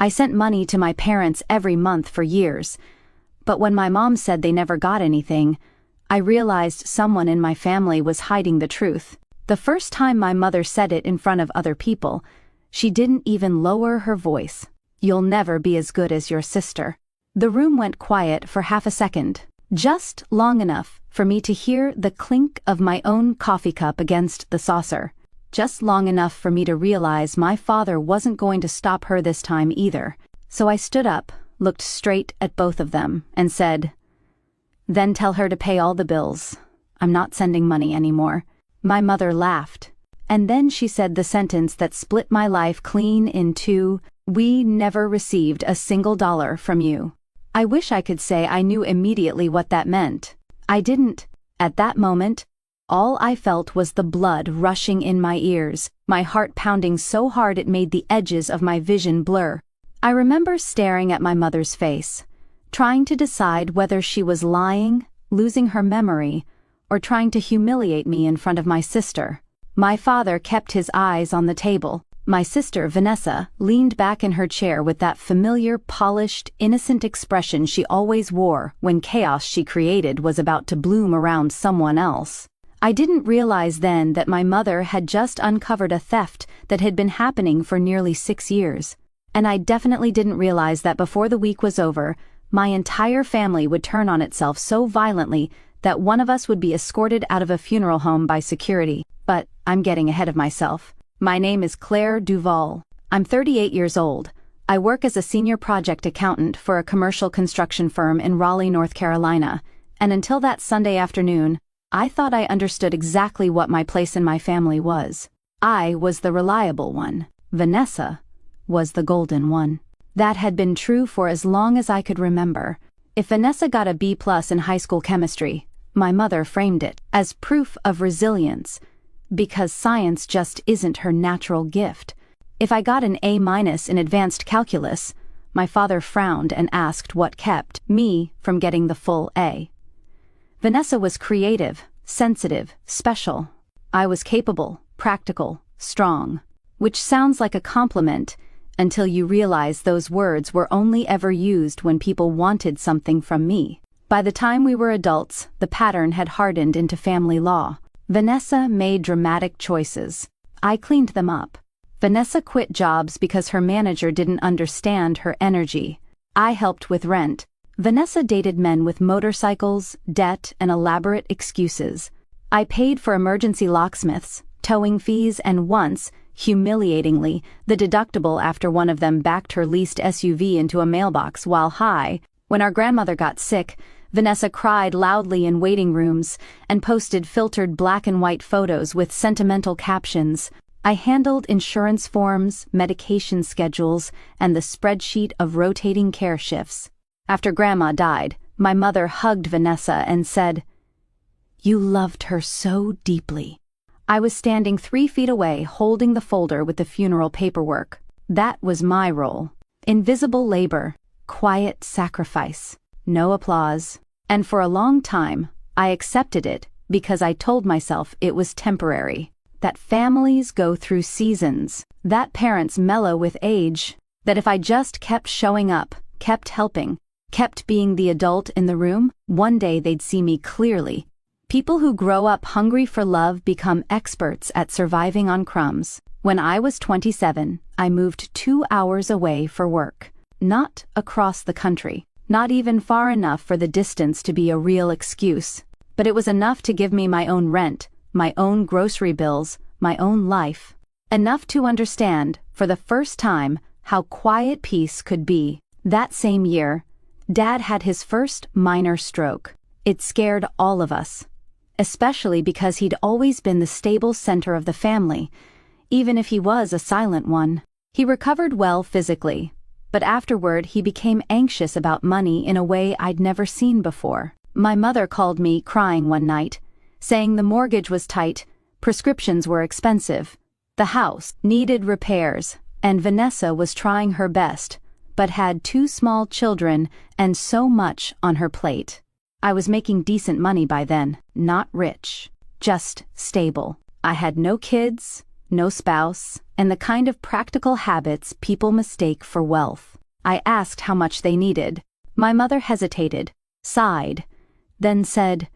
I sent money to my parents every month for years, but when my mom said they never got anything, I realized someone in my family was hiding the truth. The first time my mother said it in front of other people, she didn't even lower her voice. "You'll never be as good as your sister." The room went quiet for half a second, just long enough for me to hear the clink of my own coffee cup against the saucer. Just long enough for me to realize my father wasn't going to stop her this time either. So I stood up, looked straight at both of them, and said, "Then tell her to pay all the bills. I'm not sending money anymore." My mother laughed, and then she said the sentence that split my life clean in two: "We never received a single dollar from you." I wish I could say I knew immediately what that meant. I didn't. At that moment, all I felt was the blood rushing in my ears, my heart pounding so hard it made the edges of my vision blur. I remember staring at my mother's face, trying to decide whether she was lying, losing her memory, or trying to humiliate me in front of my sister. My father kept his eyes on the table. My sister, Vanessa, leaned back in her chair with that familiar, polished, innocent expression she always wore when chaos she created was about to bloom around someone else. I didn't realize then that my mother had just uncovered a theft that had been happening for nearly 6 years. And I definitely didn't realize that before the week was over, my entire family would turn on itself so violently that one of us would be escorted out of a funeral home by security. But I'm getting ahead of myself. My name is Claire Duval. I'm 38 years old. I work as a senior project accountant for a commercial construction firm in Raleigh, North Carolina, and until that Sunday afternoon, I thought I understood exactly what my place in my family was. I was the reliable one. Vanessa was the golden one. That had been true for as long as I could remember. If Vanessa got a B+ in high school chemistry, my mother framed it as proof of resilience, because science just isn't her natural gift. If I got an A- in advanced calculus, my father frowned and asked what kept me from getting the full A. Vanessa was creative, sensitive, special. I was capable, practical, strong, which sounds like a compliment until you realize those words were only ever used when people wanted something from me. By the time we were adults, the pattern had hardened into family law. Vanessa made dramatic choices. I cleaned them up. Vanessa quit jobs because her manager didn't understand her energy. I helped with rent. Vanessa dated men with motorcycles, debt, and elaborate excuses. I paid for emergency locksmiths, towing fees, and once, humiliatingly, the deductible after one of them backed her leased SUV into a mailbox while high. When our grandmother got sick, Vanessa cried loudly in waiting rooms and posted filtered black and white photos with sentimental captions. I handled insurance forms, medication schedules, and the spreadsheet of rotating care shifts. After Grandma died, my mother hugged Vanessa and said, "You loved her so deeply." I was standing 3 feet away holding the folder with the funeral paperwork. That was my role. Invisible labor, quiet sacrifice. No applause. And for a long time, I accepted it because I told myself it was temporary. That families go through seasons. That parents mellow with age. That if I just kept showing up, kept helping, kept being the adult in the room, one day they'd see me clearly. People who grow up hungry for love become experts at surviving on crumbs. When I was 27, I moved 2 hours away for work. Not across the country. Not even far enough for the distance to be a real excuse, but it was enough to give me my own rent, my own grocery bills, my own life. Enough to understand, for the first time, how quiet peace could be. That same year, Dad had his first minor stroke. It scared all of us, especially because he'd always been the stable center of the family, even if he was a silent one. He recovered well physically, but afterward he became anxious about money in a way I'd never seen before. My mother called me crying one night, saying the mortgage was tight, prescriptions were expensive, the house needed repairs, and Vanessa was trying her best, but had 2 small children and so much on her plate. I was making decent money by then, not rich, just stable. I had no kids, no spouse, and the kind of practical habits people mistake for wealth. I asked how much they needed. My mother hesitated, sighed, then said,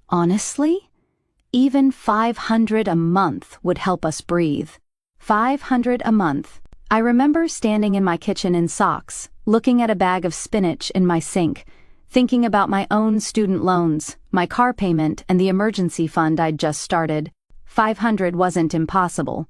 "Honestly? Even $500 a month would help us breathe." $500 a month. I remember standing in my kitchen in socks, looking at a bag of spinach in my sink, thinking about my own student loans, my car payment, and the emergency fund I'd just started. 500 wasn't impossible.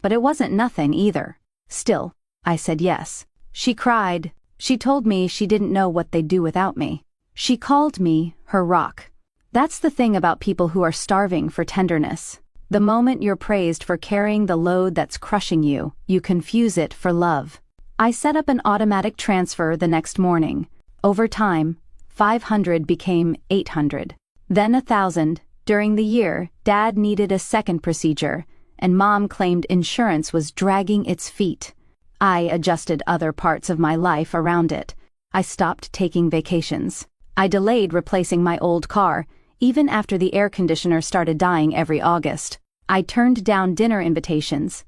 But it wasn't nothing either. Still, I said yes. She cried. She told me she didn't know what they'd do without me. She called me her rock. That's the thing about people who are starving for tenderness. The moment you're praised for carrying the load that's crushing you, you confuse it for love. I set up an automatic transfer the next morning. Over time, 500 became 800. Then 1,000. During the year, Dad needed a second procedure, and Mom claimed insurance was dragging its feet. I adjusted other parts of my life around it. I stopped taking vacations. I delayed replacing my old car, even after the air conditioner started dying every August. I turned down dinner invitations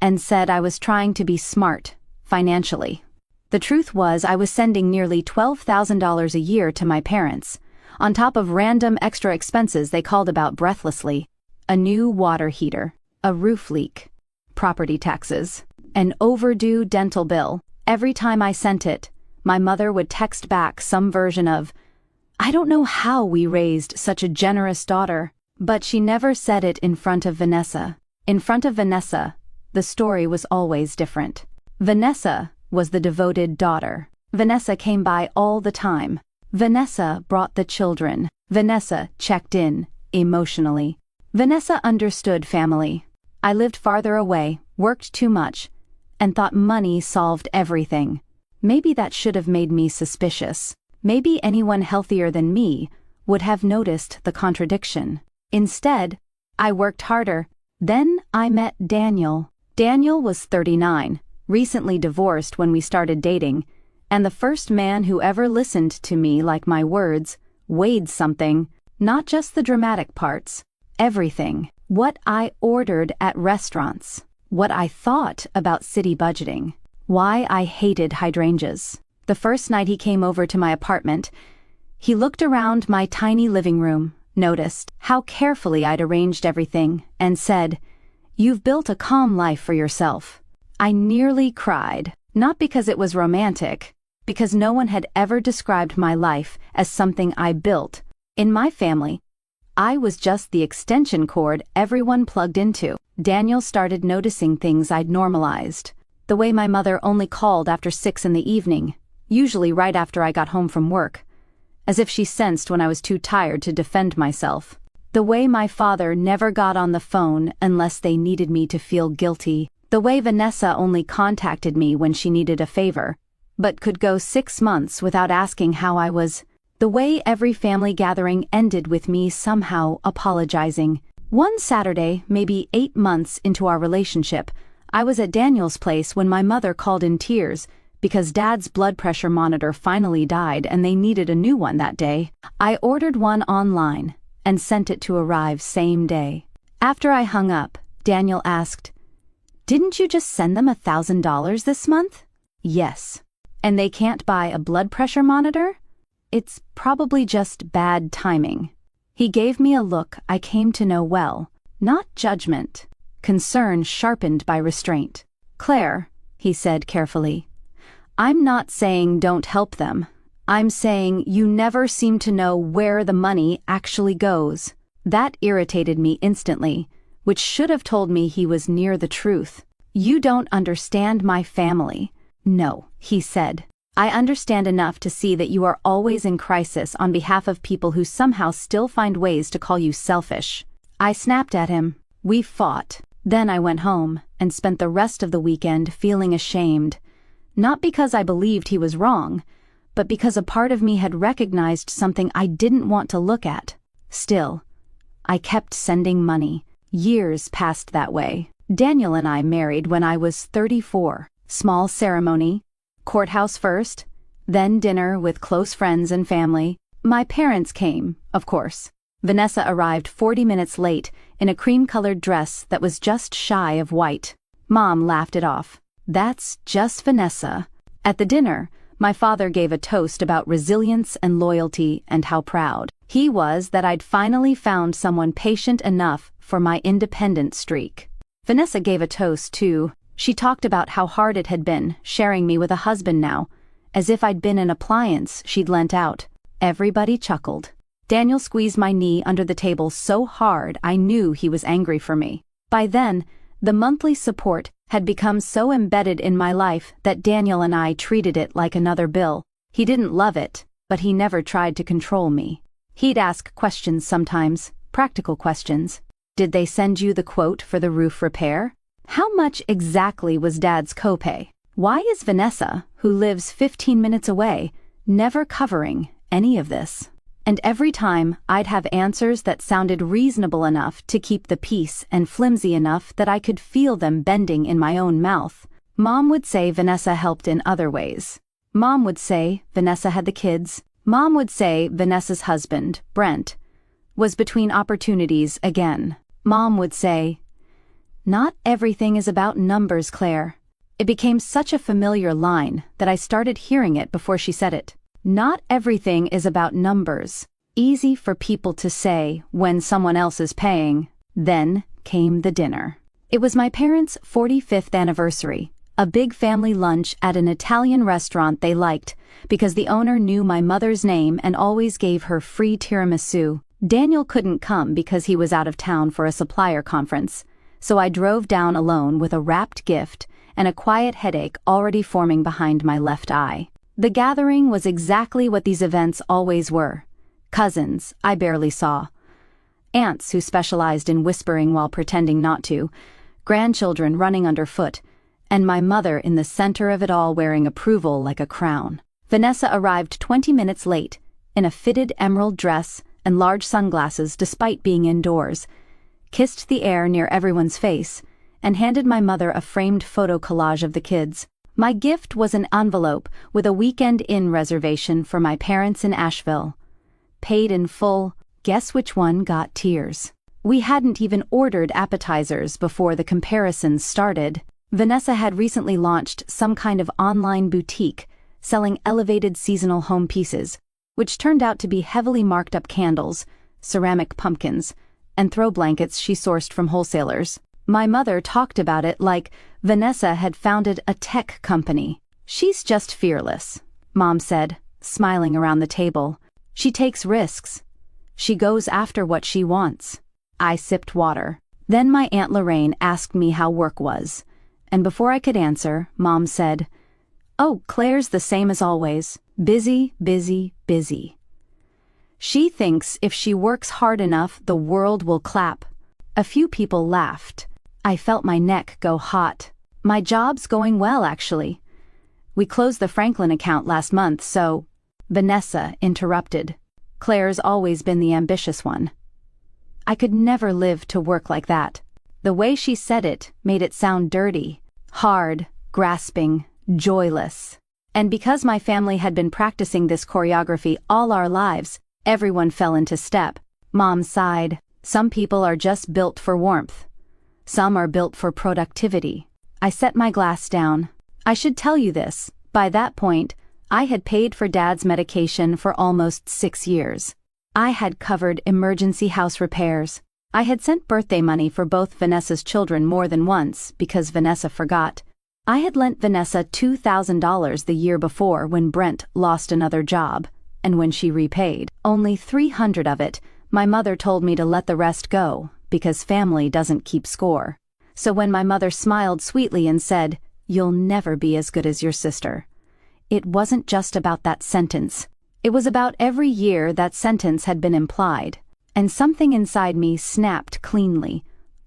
and said I was trying to be smart, financially. The truth was I was sending nearly $12,000 a year to my parents, on top of random extra expenses they called about breathlessly. A new water heater, a roof leak, property taxes, an overdue dental bill. Every time I sent it, my mother would text back some version of, "I don't know how we raised such a generous daughter." But she never said it in front of Vanessa. In front of Vanessa, the story was always different. Vanessa was the devoted daughter. Vanessa came by all the time. Vanessa brought the children. Vanessa checked in, emotionally. Vanessa understood family. I lived farther away, worked too much, and thought money solved everything. Maybe that should have made me suspicious. Maybe anyone healthier than me would have noticed the contradiction. Instead, I worked harder. Then I met Daniel. Daniel was 39, recently divorced when we started dating, and the first man who ever listened to me like my words, weighed something, not just the dramatic parts, everything. What I ordered at restaurants, what I thought about city budgeting, why I hated hydrangeas. The first night he came over to my apartment, he looked around my tiny living room, noticed how carefully I'd arranged everything, and said, "You've built a calm life for yourself." I nearly cried, not because it was romantic, because no one had ever described my life as something I built. In my family, I was just the extension cord everyone plugged into. Daniel started noticing things I'd normalized. The way my mother only called after 6 in the evening, usually right after I got home from work, as if she sensed when I was too tired to defend myself. The way my father never got on the phone unless they needed me to feel guilty. The way Vanessa only contacted me when she needed a favor, but could go 6 months without asking how I was. The way every family gathering ended with me somehow apologizing. One Saturday, maybe 8 months into our relationship, I was at Daniel's place when my mother called in tears, because Dad's blood pressure monitor finally died and they needed a new one that day. I ordered one online and sent it to arrive same day. After I hung up, Daniel asked, "Didn't you just send them $1,000 this month?" "Yes." "And they can't buy a blood pressure monitor?" "It's probably just bad timing." He gave me a look I came to know well, not judgment, concern sharpened by restraint. "Claire," he said carefully, "I'm not saying don't help them. I'm saying you never seem to know where the money actually goes." That irritated me instantly, which should have told me he was near the truth. "You don't understand my family." "No," he said. "I understand enough to see that you are always in crisis on behalf of people who somehow still find ways to call you selfish." I snapped at him. We fought. Then I went home and spent the rest of the weekend feeling ashamed. Not because I believed he was wrong, but because a part of me had recognized something I didn't want to look at. Still, I kept sending money. Years passed that way. Daniel and I married when I was 34. Small ceremony, courthouse first, then dinner with close friends and family. My parents came, of course. Vanessa arrived 40 minutes late in a cream-colored dress that was just shy of white. Mom laughed it off. "That's just Vanessa." At the dinner, my father gave a toast about resilience and loyalty and how proud he was that I'd finally found someone patient enough for my independent streak. Vanessa gave a toast, too. She talked about how hard it had been, sharing me with a husband now, as if I'd been an appliance she'd lent out. Everybody chuckled. Daniel squeezed my knee under the table so hard I knew he was angry for me. By then, the monthly support had become so embedded in my life that Daniel and I treated it like another bill. He didn't love it, but he never tried to control me. He'd ask questions sometimes, practical questions. Did they send you the quote for the roof repair? How much exactly was Dad's copay? Why is Vanessa, who lives 15 minutes away, never covering any of this? And every time, I'd have answers that sounded reasonable enough to keep the peace and flimsy enough that I could feel them bending in my own mouth. Mom would say Vanessa helped in other ways. Mom would say Vanessa had the kids. Mom would say Vanessa's husband, Brent, was between opportunities again. Mom would say, "Not everything is about numbers, Claire." It became such a familiar line that I started hearing it before she said it. Not everything is about numbers. Easy for people to say when someone else is paying. Then came the dinner. It was my parents' 45th anniversary, a big family lunch at an Italian restaurant they liked because the owner knew my mother's name and always gave her free tiramisu. Daniel couldn't come because he was out of town for a supplier conference, so I drove down alone with a wrapped gift and a quiet headache already forming behind my left eye. The gathering was exactly what these events always were. Cousins I barely saw. Aunts who specialized in whispering while pretending not to. Grandchildren running underfoot. And my mother in the center of it all wearing approval like a crown. Vanessa arrived 20 minutes late, in a fitted emerald dress and large sunglasses despite being indoors, kissed the air near everyone's face, and handed my mother a framed photo collage of the kids. My gift was an envelope with a weekend inn reservation for my parents in Asheville. Paid in full. Guess which one got tears? We hadn't even ordered appetizers before the comparisons started. Vanessa had recently launched some kind of online boutique selling elevated seasonal home pieces, which turned out to be heavily marked up candles, ceramic pumpkins, and throw blankets she sourced from wholesalers. My mother talked about it like Vanessa had founded a tech company. "She's just fearless," Mom said, smiling around the table. "She takes risks. She goes after what she wants." I sipped water. Then my Aunt Lorraine asked me how work was, and before I could answer, Mom said, "Oh, Claire's the same as always. Busy, busy, busy. She thinks if she works hard enough, the world will clap." A few people laughed. I felt my neck go hot. "My job's going well, actually. We closed the Franklin account last month, so—" Vanessa interrupted. "Claire's always been the ambitious one." I could never live to work like that. The way she said it made it sound dirty, hard, grasping, joyless. And because my family had been practicing this choreography all our lives, everyone fell into step. Mom sighed. "Some people are just built for warmth. Some are built for productivity." I set my glass down. I should tell you this. By that point, I had paid for Dad's medication for almost 6 years. I had covered emergency house repairs. I had sent birthday money for both Vanessa's children more than once because Vanessa forgot. I had lent Vanessa $2,000 the year before when Brent lost another job, and when she repaid only $300 of it, my mother told me to let the rest go, because family doesn't keep score. So when my mother smiled sweetly and said, "You'll never be as good as your sister," it wasn't just about that sentence. It was about every year that sentence had been implied, and something inside me snapped cleanly,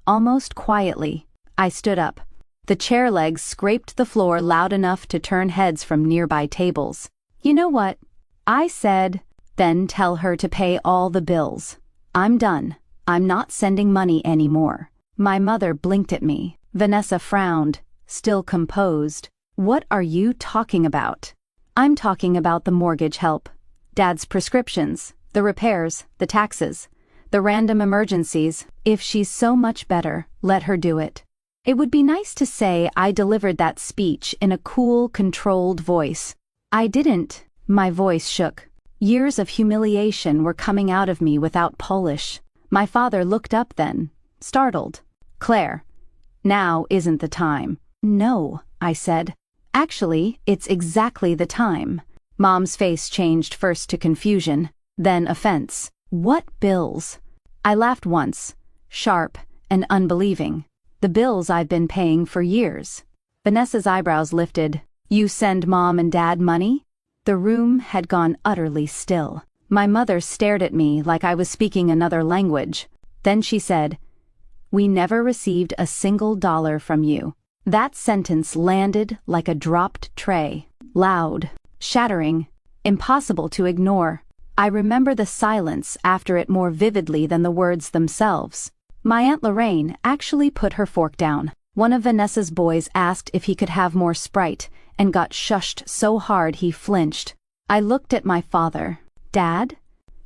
almost quietly. I stood up. The chair legs scraped the floor loud enough to turn heads from nearby tables. "You know what?" I said. "Then tell her to pay all the bills. I'm done. I'm not sending money anymore." My mother blinked at me. Vanessa frowned, still composed. "What are you talking about?" "I'm talking about the mortgage help. Dad's prescriptions, the repairs, the taxes. The random emergencies, if she's so much better, let her do it. It would be nice to say I delivered that speech in a cool, controlled voice. I didn't. My voice shook. Years of humiliation were coming out of me without polish. My father looked up then, startled. "Claire, now isn't the time." "No," I said. "Actually, it's exactly the time." Mom's face changed first to confusion, then offense. "What bills?" I laughed once, sharp and unbelieving. "The bills I've been paying for years." Vanessa's eyebrows lifted. "You send Mom and Dad money?" The room had gone utterly still. My mother stared at me like I was speaking another language. Then she said, "We never received a single dollar from you." That sentence landed like a dropped tray. Loud, shattering, impossible to ignore. I remember the silence after it more vividly than the words themselves. My Aunt Lorraine actually put her fork down. One of Vanessa's boys asked if he could have more Sprite and got shushed so hard he flinched. I looked at my father. "Dad?"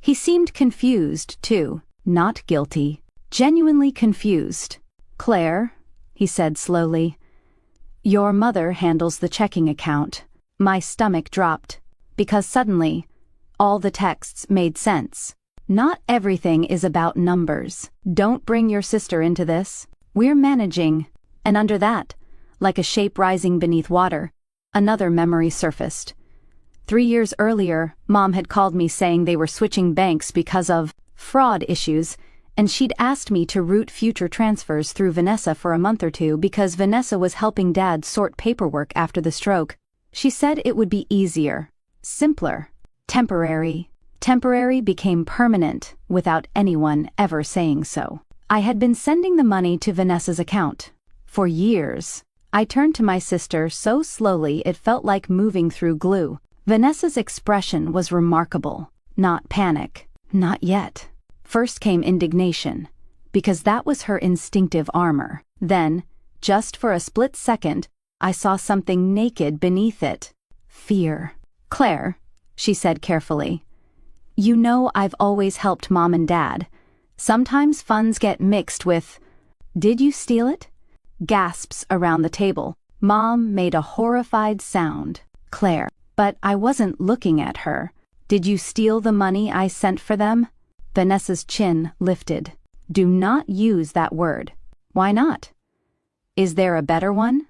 He seemed confused, too. Not guilty. Genuinely confused. "Claire," he said slowly, "your mother handles the checking account." My stomach dropped, because suddenly, all the texts made sense. Not everything is about numbers. Don't bring your sister into this. We're managing. And under that, like a shape rising beneath water, another memory surfaced. 3 years earlier, Mom had called me saying they were switching banks because of fraud issues, and she'd asked me to route future transfers through Vanessa for a month or two because Vanessa was helping Dad sort paperwork after the stroke. She said it would be easier, simpler, temporary. Temporary became permanent without anyone ever saying so. I had been sending the money to Vanessa's account for years. I turned to my sister so slowly it felt like moving through glue. Vanessa's expression was remarkable. Not panic. Not yet. First came indignation, because that was her instinctive armor. Then, just for a split second, I saw something naked beneath it. Fear. "Claire," she said carefully, "you know I've always helped Mom and Dad. Sometimes funds get mixed with... Did you steal it?" Gasps around the table. Mom made a horrified sound. "Claire." But I wasn't looking at her. "Did you steal the money I sent for them?" Vanessa's chin lifted. "Do not use that word." "Why not? Is there a better one?"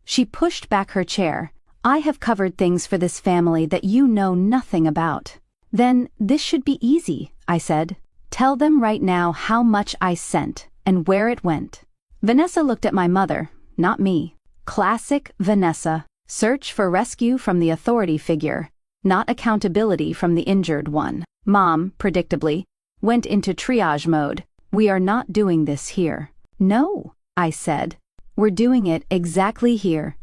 She pushed back her chair. "I have covered things for this family that you know nothing about." "Then this should be easy," I said. "Tell them right now how much I sent and where it went." Vanessa looked at my mother, not me. Classic Vanessa. Search for rescue from the authority figure, not accountability from the injured one. Mom, predictably, went into triage mode. "We are not doing this here." "No," I said. "We're doing it exactly here.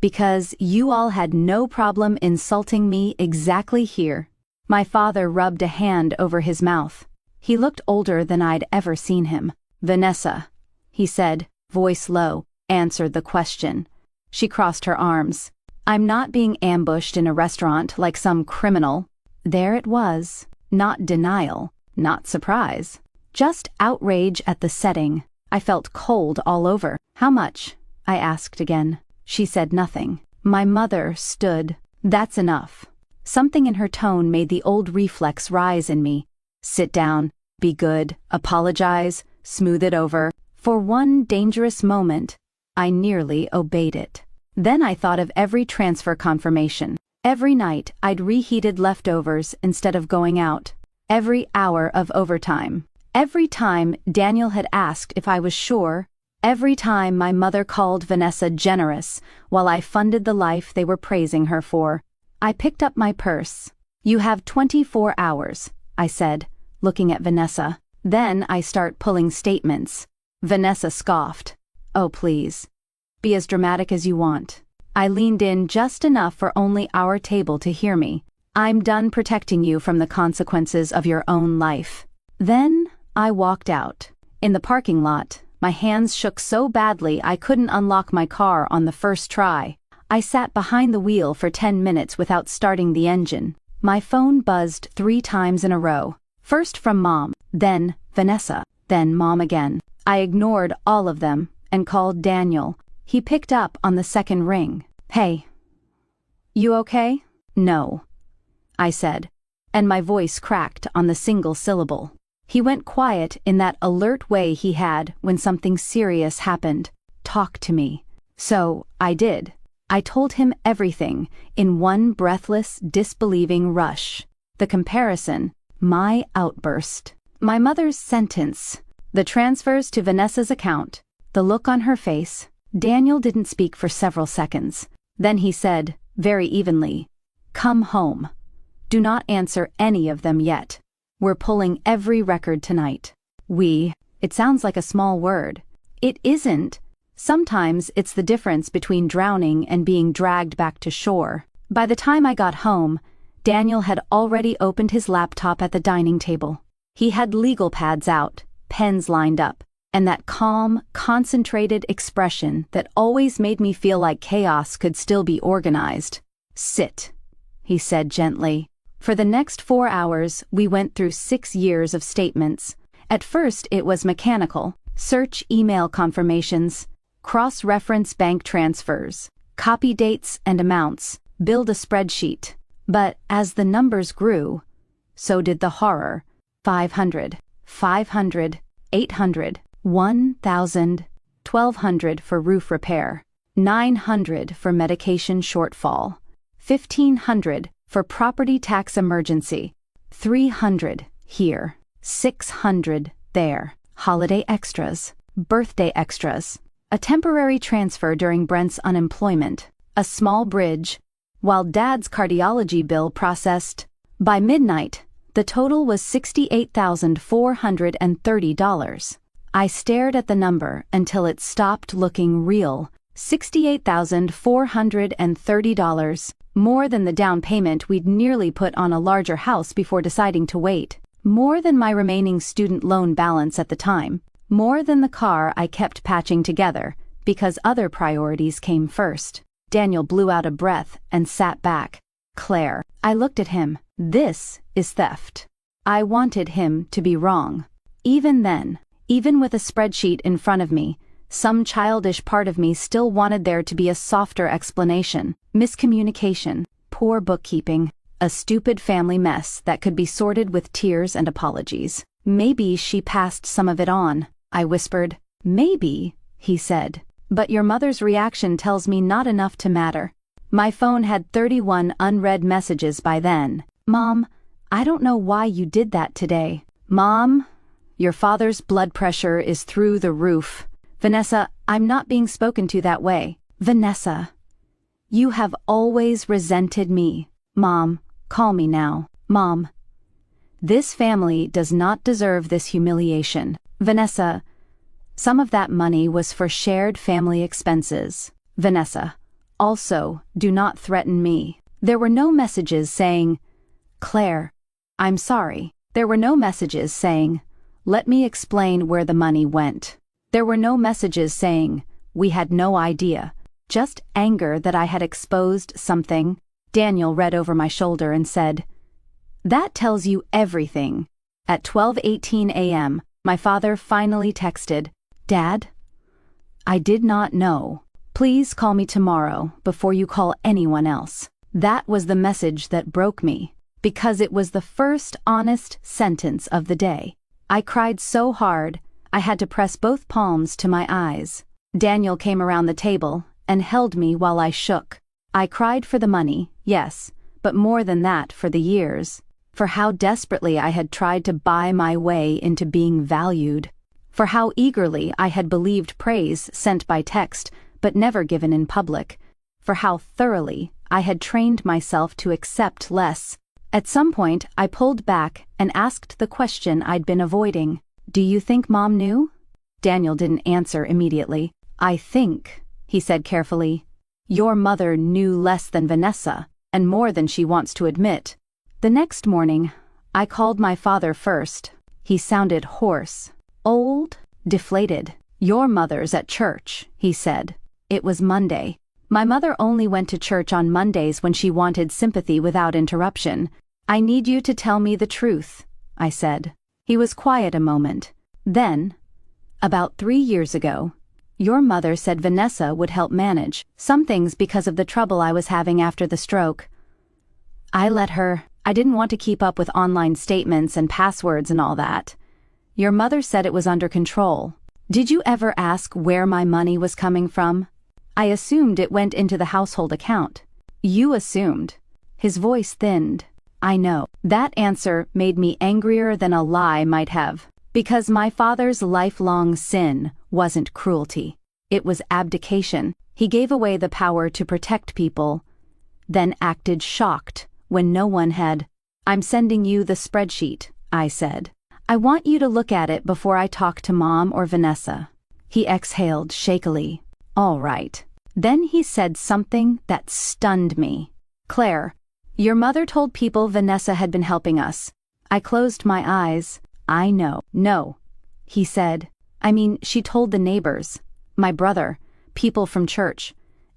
Because you all had no problem insulting me exactly here." My father rubbed a hand over his mouth. He looked older than I'd ever seen him. "Vanessa," he said, voice low, answered the question. She crossed her arms. "I'm not being ambushed in a restaurant like some criminal." There it was. Not denial, not surprise. Just outrage at the setting. I felt cold all over. "How much?" I asked again. She said nothing. My mother stood. "That's enough." Something in her tone made the old reflex rise in me. Sit down, be good, apologize, smooth it over. For one dangerous moment, I nearly obeyed it. Then I thought of every transfer confirmation. Every night I'd reheated leftovers instead of going out. Every hour of overtime. Every time Daniel had asked if I was sure. Every time my mother called Vanessa generous while I funded the life they were praising her for. I picked up my purse. "You have 24 hours, I said, looking at Vanessa. Then I start pulling statements. Vanessa scoffed. "Oh, please. Be as dramatic as you want." I leaned in just enough for only our table to hear me. "I'm done protecting you from the consequences of your own life." Then I walked out. In the parking lot, my hands shook so badly I couldn't unlock my car on the first try. I sat behind the wheel for 10 minutes without starting the engine. My phone buzzed 3 times in a row. First from Mom, then Vanessa, then Mom again. I ignored all of them and called Daniel. He picked up on the second ring. "Hey, you okay?" "No," I said, and my voice cracked on the single syllable. He went quiet in that alert way he had when something serious happened. "Talk to me." So I did. I told him everything in one breathless, disbelieving rush. The comparison, my outburst, my mother's sentence, the transfers to Vanessa's account, the look on her face. Daniel didn't speak for several seconds. Then he said, very evenly, "Come home. Do not answer any of them yet. We're pulling every record tonight." It sounds like a small word. It isn't. Sometimes it's the difference between drowning and being dragged back to shore. By the time I got home, Daniel had already opened his laptop at the dining table. He had legal pads out, pens lined up, and that calm, concentrated expression that always made me feel like chaos could still be organized. "Sit," he said gently. For the next 4 hours, we went through 6 years of statements. At first, it was mechanical. Search email confirmations, cross-reference bank transfers, copy dates and amounts, build a spreadsheet. But as the numbers grew, so did the horror. 500, 500, 800, 1,000, 1,200 for roof repair, 900 for medication shortfall, 1,500 for property tax emergency, 300 here, 600 there, holiday extras, birthday extras, a temporary transfer during Brent's unemployment, a small bridge, while Dad's cardiology bill processed. By midnight, the total was $68,430. I stared at the number until it stopped looking real. $68,430, more than the down payment we'd nearly put on a larger house before deciding to wait, more than my remaining student loan balance at the time, more than the car I kept patching together, because other priorities came first. Daniel blew out a breath and sat back. "Claire," I looked at him, "this is theft." I wanted him to be wrong. Even then, even with a spreadsheet in front of me, some childish part of me still wanted there to be a softer explanation. Miscommunication, poor bookkeeping, a stupid family mess that could be sorted with tears and apologies. "Maybe she passed some of it on," I whispered. "Maybe," he said. "But your mother's reaction tells me not enough to matter." My phone had 31 unread messages by then. "Mom, I don't know why you did that today." "Mom, your father's blood pressure is through the roof." "Vanessa, I'm not being spoken to that way." "Vanessa, you have always resented me." "Mom, call me now." "Mom, this family does not deserve this humiliation." "Vanessa, some of that money was for shared family expenses." "Vanessa, also, do not threaten me." There were no messages saying, "Claire, I'm sorry." There were no messages saying, "Let me explain where the money went." There were no messages saying, "We had no idea." Just anger that I had exposed something. Daniel read over my shoulder and said, "That tells you everything." At 12:18 a.m., my father finally texted, "Dad, I did not know. Please call me tomorrow before you call anyone else." That was the message that broke me, because it was the first honest sentence of the day. I cried so hard, I had to press both palms to my eyes. Daniel came around the table and held me while I shook. I cried for the money, yes, but more than that for the years, for how desperately I had tried to buy my way into being valued, for how eagerly I had believed praise sent by text but never given in public, for how thoroughly I had trained myself to accept less. At some point, I pulled back and asked the question I'd been avoiding. "Do you think Mom knew?" Daniel didn't answer immediately. "I think," he said carefully, "your mother knew less than Vanessa, and more than she wants to admit." The next morning, I called my father first. He sounded hoarse, old, deflated. "Your mother's at church," he said. It was Monday. My mother only went to church on Mondays when she wanted sympathy without interruption. "I need you to tell me the truth," I said. He was quiet a moment. Then, about 3 years ago, your mother said Vanessa would help manage some things because of the trouble I was having after the stroke. I let her. I didn't want to keep up with online statements and passwords and all that. Your mother said it was under control. Did you ever ask where my money was coming from? I assumed it went into the household account. You assumed. His voice thinned. I know. That answer made me angrier than a lie might have. Because my father's lifelong sin wasn't cruelty. It was abdication. He gave away the power to protect people, then acted shocked when no one had. I'm sending you the spreadsheet, I said. I want you to look at it before I talk to Mom or Vanessa. He exhaled shakily. All right. Then he said something that stunned me. Claire, your mother told people Vanessa had been helping us. I closed my eyes. I know. No, he said. I mean, she told the neighbors, my brother, people from church,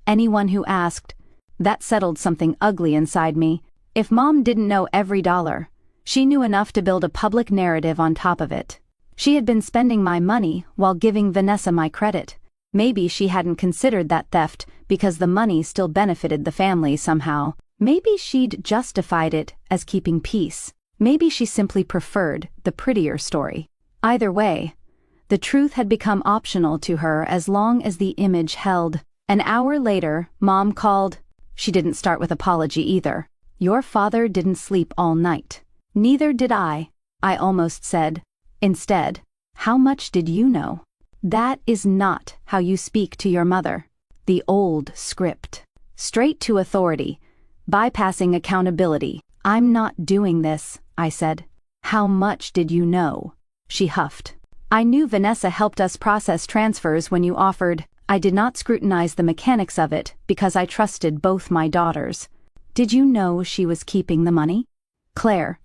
anyone who asked. That settled something ugly inside me. If Mom didn't know every dollar, she knew enough to build a public narrative on top of it. She had been spending my money while giving Vanessa my credit. Maybe she hadn't considered that theft because the money still benefited the family somehow. Maybe she'd justified it as keeping peace. Maybe she simply preferred the prettier story. Either way, the truth had become optional to her as long as the image held. An hour later, Mom called. She didn't start with apology either. Your father didn't sleep all night. Neither did I almost said. Instead, how much did you know? That is not how you speak to your mother. The old script. Straight to authority, bypassing accountability. I'm not doing this, I said. How much did you know? She huffed. I knew Vanessa helped us process transfers when you offered. I did not scrutinize the mechanics of it because I trusted both my daughters. Did you know she was keeping the money? Claire,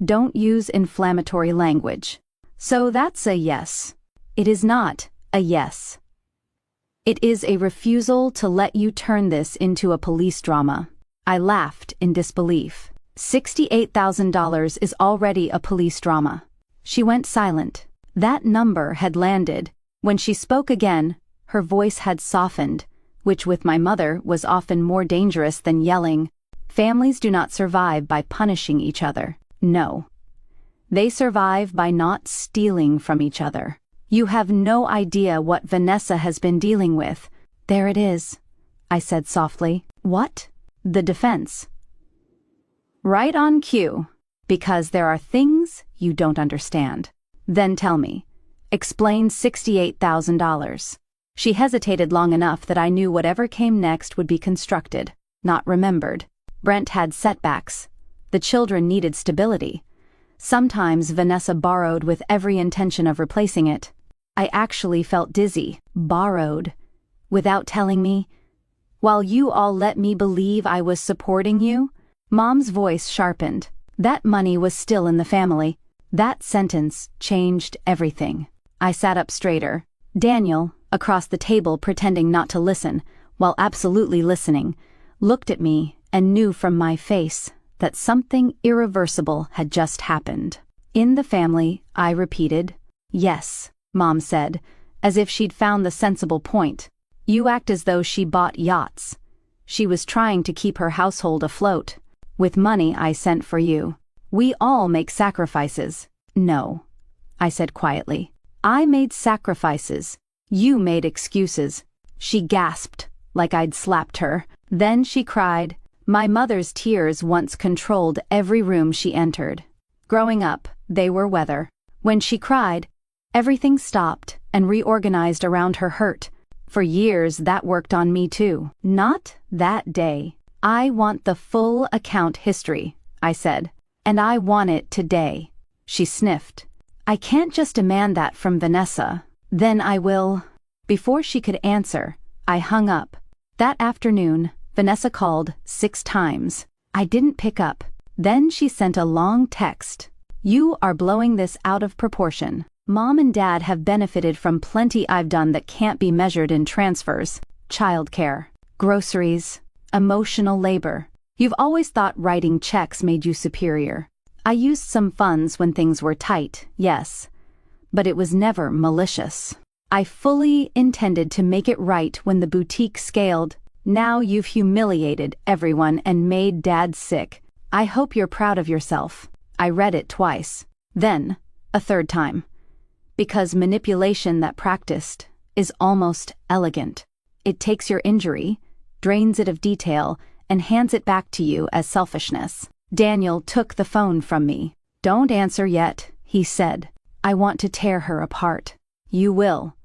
don't use inflammatory language. So that's a yes. It is not a yes. It is a refusal to let you turn this into a police drama. I laughed in disbelief. $68,000 is already a police drama. She went silent. That number had landed. When she spoke again, her voice had softened, which with my mother was often more dangerous than yelling. Families do not survive by punishing each other. No. They survive by not stealing from each other. You have no idea what Vanessa has been dealing with. There it is, I said softly. What? The defense. Right on cue. Because there are things you don't understand. Then tell me. Explain $68,000. She hesitated long enough that I knew whatever came next would be constructed, not remembered. Brent had setbacks. The children needed stability. Sometimes Vanessa borrowed with every intention of replacing it. I actually felt dizzy. Borrowed. Without telling me. While you all let me believe I was supporting you. Mom's voice sharpened. That money was still in the family. That sentence changed everything. I sat up straighter. Daniel, across the table pretending not to listen, while absolutely listening, looked at me and knew from my face that something irreversible had just happened. In the family, I repeated. Yes, Mom said, as if she'd found the sensible point. You act as though she bought yachts. She was trying to keep her household afloat. With money I sent for you. We all make sacrifices. No, I said quietly. I made sacrifices. You made excuses. She gasped, like I'd slapped her. Then she cried. My mother's tears once controlled every room she entered. Growing up, they were weather. When she cried, everything stopped and reorganized around her hurt. For years that worked on me too. Not that day. I want the full account history, I said. And I want it today. She sniffed. I can't just demand that from Vanessa. Then I will. Before she could answer, I hung up. That afternoon, Vanessa called 6 times. I didn't pick up. Then she sent a long text. You are blowing this out of proportion. Mom and Dad have benefited from plenty I've done that can't be measured in transfers, childcare, groceries, emotional labor. You've always thought writing checks made you superior. I used some funds when things were tight, yes, but it was never malicious. I fully intended to make it right when the boutique scaled. Now you've humiliated everyone and made Dad sick. I hope you're proud of yourself. I read it twice. Then, a third time. Because manipulation that practiced is almost elegant. It takes your injury, drains it of detail, and hands it back to you as selfishness. Daniel took the phone from me. "Don't answer yet," he said. "I want to tear her apart." "You will.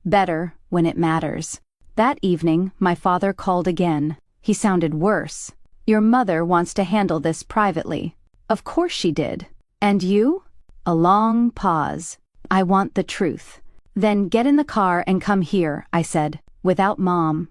Better when it matters." That evening, my father called again. He sounded worse. "Your mother wants to handle this privately." "Of course she did. And you?" A long pause. "I want the truth." "Then get in the car and come here," I said. "Without Mom.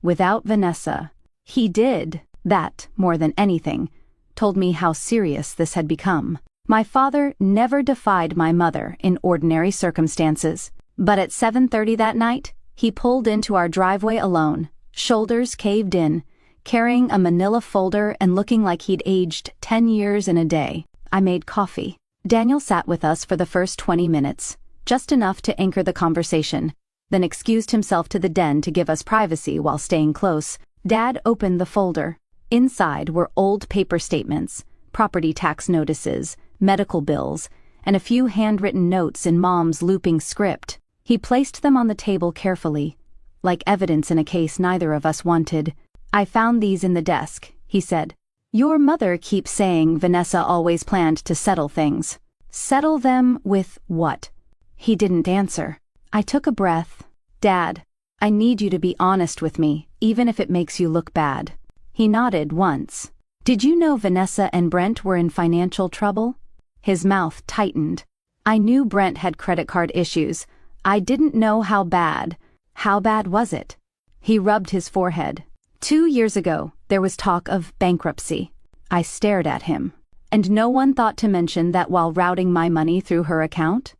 Without Vanessa." He did that more than anything. Told me how serious this had become. My father never defied my mother in ordinary circumstances. But at 7:30 that night, he pulled into our driveway alone, shoulders caved in, carrying a manila folder and looking like he'd aged 10 years in a day. I made coffee. Daniel sat with us for the first 20 minutes, just enough to anchor the conversation, then excused himself to the den to give us privacy while staying close. Dad opened the folder. Inside were old paper statements, property tax notices, medical bills, and a few handwritten notes in Mom's looping script. He placed them on the table carefully, like evidence in a case neither of us wanted. "I found these in the desk," he said. "Your mother keeps saying Vanessa always planned to settle things. Settle them with what?" He didn't answer. I took a breath. "Dad, I need you to be honest with me, even if it makes you look bad." He nodded once. "Did you know Vanessa and Brent were in financial trouble?" His mouth tightened. I knew Brent had credit card issues. I didn't know how bad. How bad was it? He rubbed his forehead. 2 years ago, there was talk of bankruptcy. I stared at him. "And no one thought to mention that while routing my money through her account?"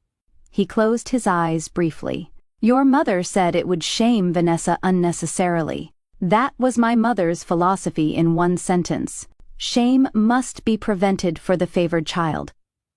He closed his eyes briefly. "Your mother said it would shame Vanessa unnecessarily. That was my mother's philosophy in one sentence. Shame must be prevented for the favored child,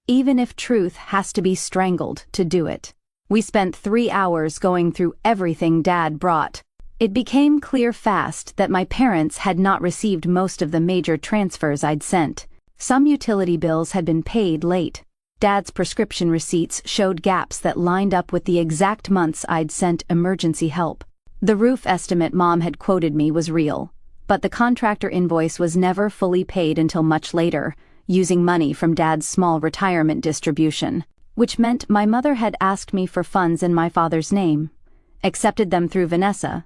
even if truth has to be strangled to do it." We spent 3 hours going through everything Dad brought. It became clear fast that my parents had not received most of the major transfers I'd sent. Some utility bills had been paid late. Dad's prescription receipts showed gaps that lined up with the exact months I'd sent emergency help. The roof estimate Mom had quoted me was real, but the contractor invoice was never fully paid until much later, using money from Dad's small retirement distribution, which meant my mother had asked me for funds in my father's name, accepted them through Vanessa,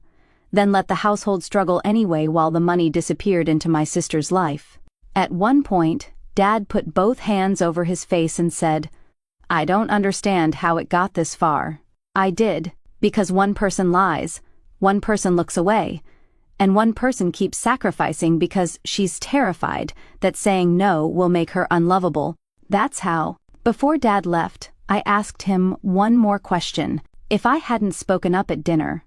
then let the household struggle anyway while the money disappeared into my sister's life. At one point, Dad put both hands over his face and said, "I don't understand how it got this far." I did, because one person lies, one person looks away, and one person keeps sacrificing because she's terrified that saying no will make her unlovable. That's how. Before Dad left, I asked him one more question. If I hadn't spoken up at dinner,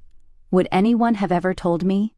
would anyone have ever told me?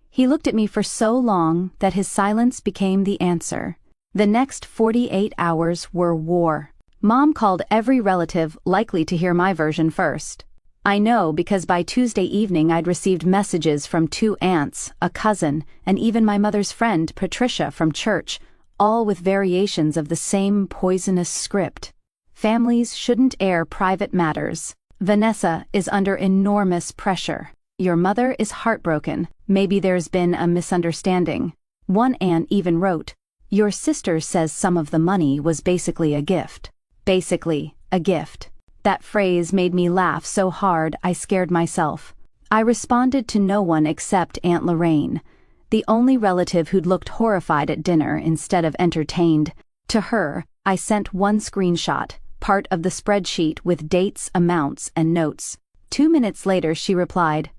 He looked at me for so long that his silence became the answer. The next 48 hours were war. Mom called every relative likely to hear my version first. I know because by Tuesday evening I'd received messages from 2 aunts, a cousin, and even my mother's friend Patricia from church, all with variations of the same poisonous script. Families shouldn't air private matters. Vanessa is under enormous pressure. Your mother is heartbroken. Maybe there's been a misunderstanding. One aunt even wrote, "Your sister says some of the money was basically a gift." Basically, a gift. That phrase made me laugh so hard I scared myself. I responded to no one except Aunt Lorraine, the only relative who'd looked horrified at dinner instead of entertained. To her, I sent one screenshot, part of the spreadsheet with dates, amounts, and notes. 2 minutes later she replied,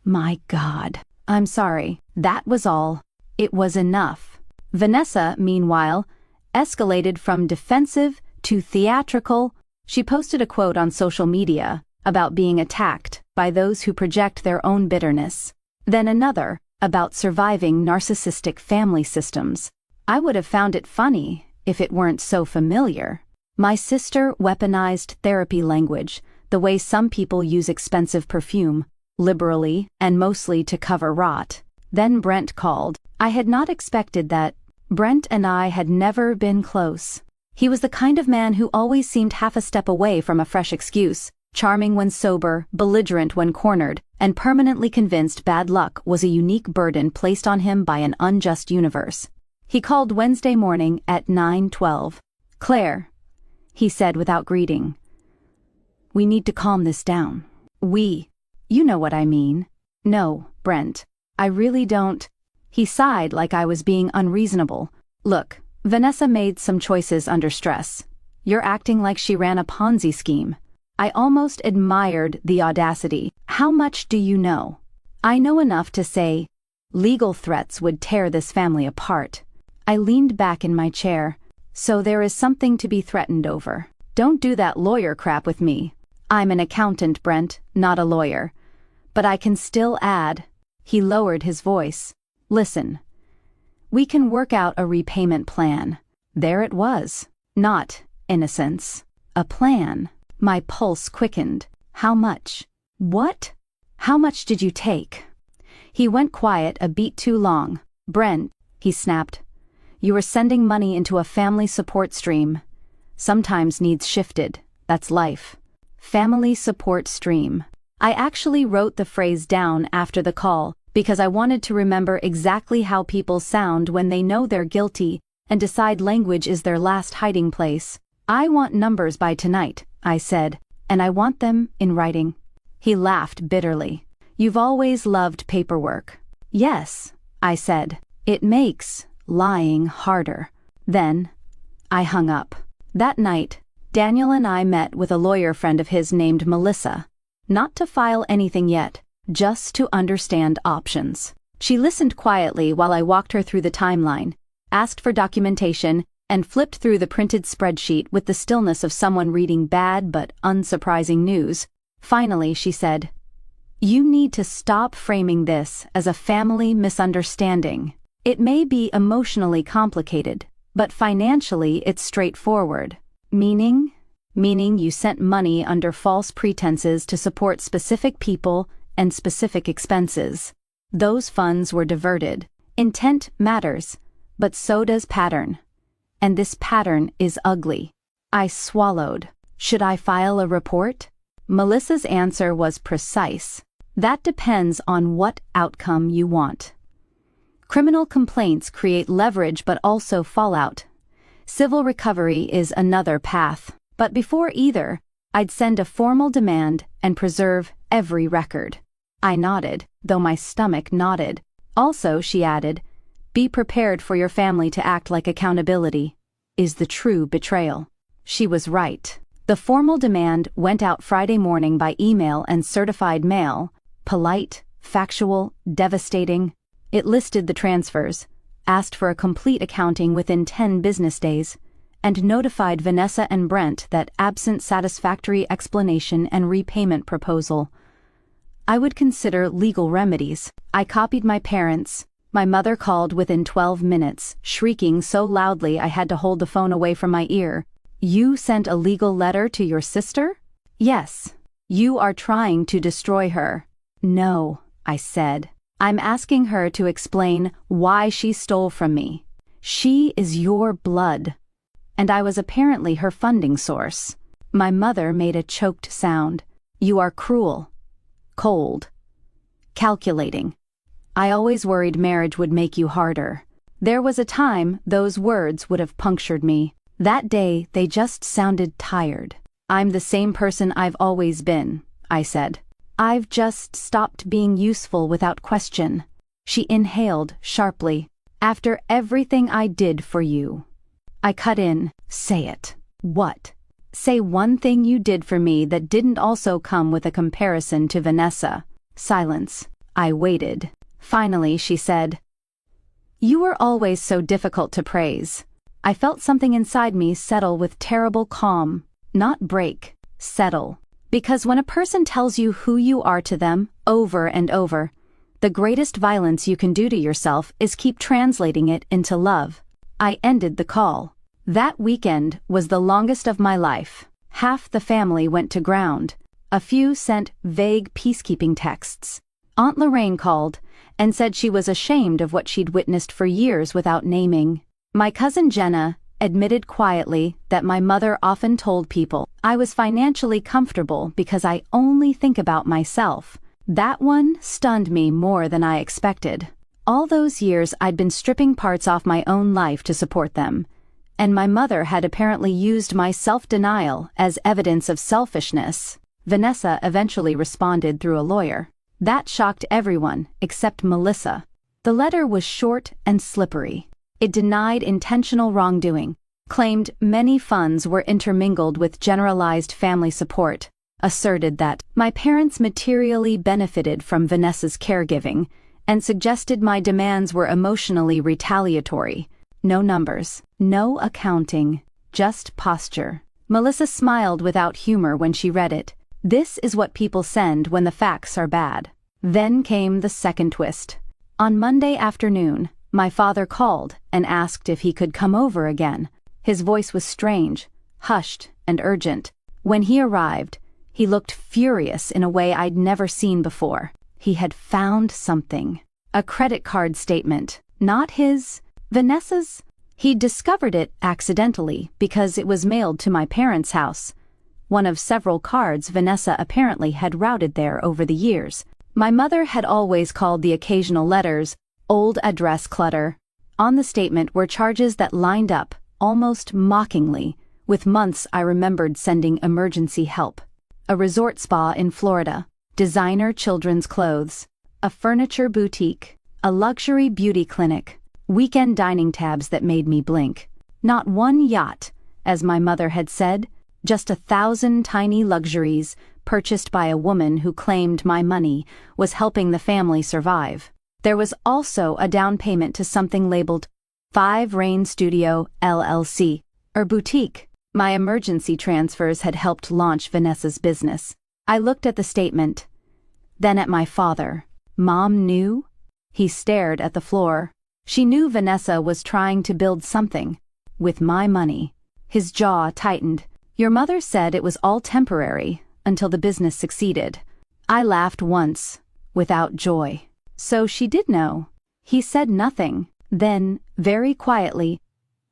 "My God, I'm sorry, that was all. It was enough." Vanessa, meanwhile, escalated from defensive to theatrical. She posted a quote on social media about being attacked by those who project their own bitterness, then another about surviving narcissistic family systems. I would have found it funny if it weren't so familiar. My sister weaponized therapy language, the way some people use expensive perfume, liberally and mostly to cover rot. Then Brent called. I had not expected that. Brent and I had never been close. He was the kind of man who always seemed half a step away from a fresh excuse, charming when sober, belligerent when cornered, and permanently convinced bad luck was a unique burden placed on him by an unjust universe. He called Wednesday morning at 9:12. "Claire," he said without greeting. "We need to calm this down." "We? You know what I mean." "No, Brent. I really don't." He sighed like I was being unreasonable. "Look, Vanessa made some choices under stress. You're acting like she ran a Ponzi scheme." I almost admired the audacity. "How much do you know?" "I know enough to say legal threats would tear this family apart." I leaned back in my chair. "So there is something to be threatened over. Don't do that lawyer crap with me. I'm an accountant, Brent, not a lawyer. But I can still add." He lowered his voice. "Listen. We can work out a repayment plan." There it was. Not innocence. A plan. My pulse quickened. "How much?" "What? How much did you take?" He went quiet a beat too long. "Brent," he snapped, "you are sending money into a family support stream. Sometimes needs shifted. That's life." Family support stream. I actually wrote the phrase down after the call because I wanted to remember exactly how people sound when they know they're guilty and decide language is their last hiding place. "I want numbers by tonight," I said, "and I want them in writing." He laughed bitterly. "You've always loved paperwork." "Yes," I said. "It makes lying harder." Then I hung up. That night, Daniel and I met with a lawyer friend of his named Melissa. Not to file anything yet, just to understand options. She listened quietly while I walked her through the timeline, asked for documentation, and flipped through the printed spreadsheet with the stillness of someone reading bad but unsurprising news. Finally, she said, "You need to stop framing this as a family misunderstanding. It may be emotionally complicated, but financially it's straightforward." Meaning you sent money under false pretenses to support specific people and specific expenses. Those funds were diverted. Intent matters, but so does pattern. And this pattern is ugly. I swallowed. Should I file a report? Melissa's answer was precise. That depends on what outcome you want. Criminal complaints create leverage but also fallout. Civil recovery is another path. But before either, I'd send a formal demand and preserve every record. I nodded, though my stomach nodded. Also, she added, "Be prepared for your family to act like accountability is the true betrayal." She was right. The formal demand went out Friday morning by email and certified mail, polite, factual, devastating. It listed the transfers, asked for a complete accounting within 10 business days, and notified Vanessa and Brent that absent satisfactory explanation and repayment proposal, I would consider legal remedies. I copied my parents. My mother called within 12 minutes, shrieking so loudly I had to hold the phone away from my ear. "You sent a legal letter to your sister?" "Yes. You are trying to destroy her." "No," I said. "I'm asking her to explain why she stole from me. She is your blood. And I was apparently her funding source." My mother made a choked sound. "You are cruel, cold, calculating. I always worried marriage would make you harder." There was a time those words would have punctured me. That day they just sounded tired. "I'm the same person I've always been," I said. "I've just stopped being useful without question." She inhaled sharply. "After everything I did for you." I cut in. "Say it." "What?" "Say one thing you did for me that didn't also come with a comparison to Vanessa." Silence. I waited. Finally, she said, "You were always so difficult to praise." I felt something inside me settle with terrible calm. Not break, settle. Because when a person tells you who you are to them, over and over, the greatest violence you can do to yourself is keep translating it into love. I ended the call. That weekend was the longest of my life. Half the family went to ground. A few sent vague peacekeeping texts. Aunt Lorraine called and said she was ashamed of what she'd witnessed for years without naming. My cousin Jenna admitted quietly that my mother often told people I was financially comfortable because I only think about myself. That one stunned me more than I expected. All those years I'd been stripping parts off my own life to support them, and my mother had apparently used my self-denial as evidence of selfishness. Vanessa eventually responded through a lawyer. That shocked everyone except Melissa. The letter was short and slippery. It denied intentional wrongdoing, claimed many funds were intermingled with generalized family support, asserted that my parents materially benefited from Vanessa's caregiving, and suggested my demands were emotionally retaliatory. No numbers, no accounting, just posture. Melissa smiled without humor when she read it. This is what people send when the facts are bad. Then came the second twist. On Monday afternoon, my father called and asked if he could come over again. His voice was strange, hushed, and urgent. When he arrived, he looked furious in a way I'd never seen before. He had found something. A credit card statement. Not his, Vanessa's. He'd discovered it accidentally because it was mailed to my parents' house. One of several cards Vanessa apparently had routed there over the years. My mother had always called the occasional letters old address clutter. On the statement were charges that lined up, almost mockingly, with months I remembered sending emergency help. A resort spa in Florida, designer children's clothes, a furniture boutique, a luxury beauty clinic, weekend dining tabs that made me blink. Not one yacht, as my mother had said, just 1,000 tiny luxuries purchased by a woman who claimed my money was helping the family survive. There was also a down payment to something labeled 5 Rain Studio LLC, or boutique. My emergency transfers had helped launch Vanessa's business. I looked at the statement, then at my father. Mom knew? He stared at the floor. She knew Vanessa was trying to build something. With my money. His jaw tightened. Your mother said it was all temporary, until the business succeeded. I laughed once, without joy. So she did know. He said nothing. Then, very quietly,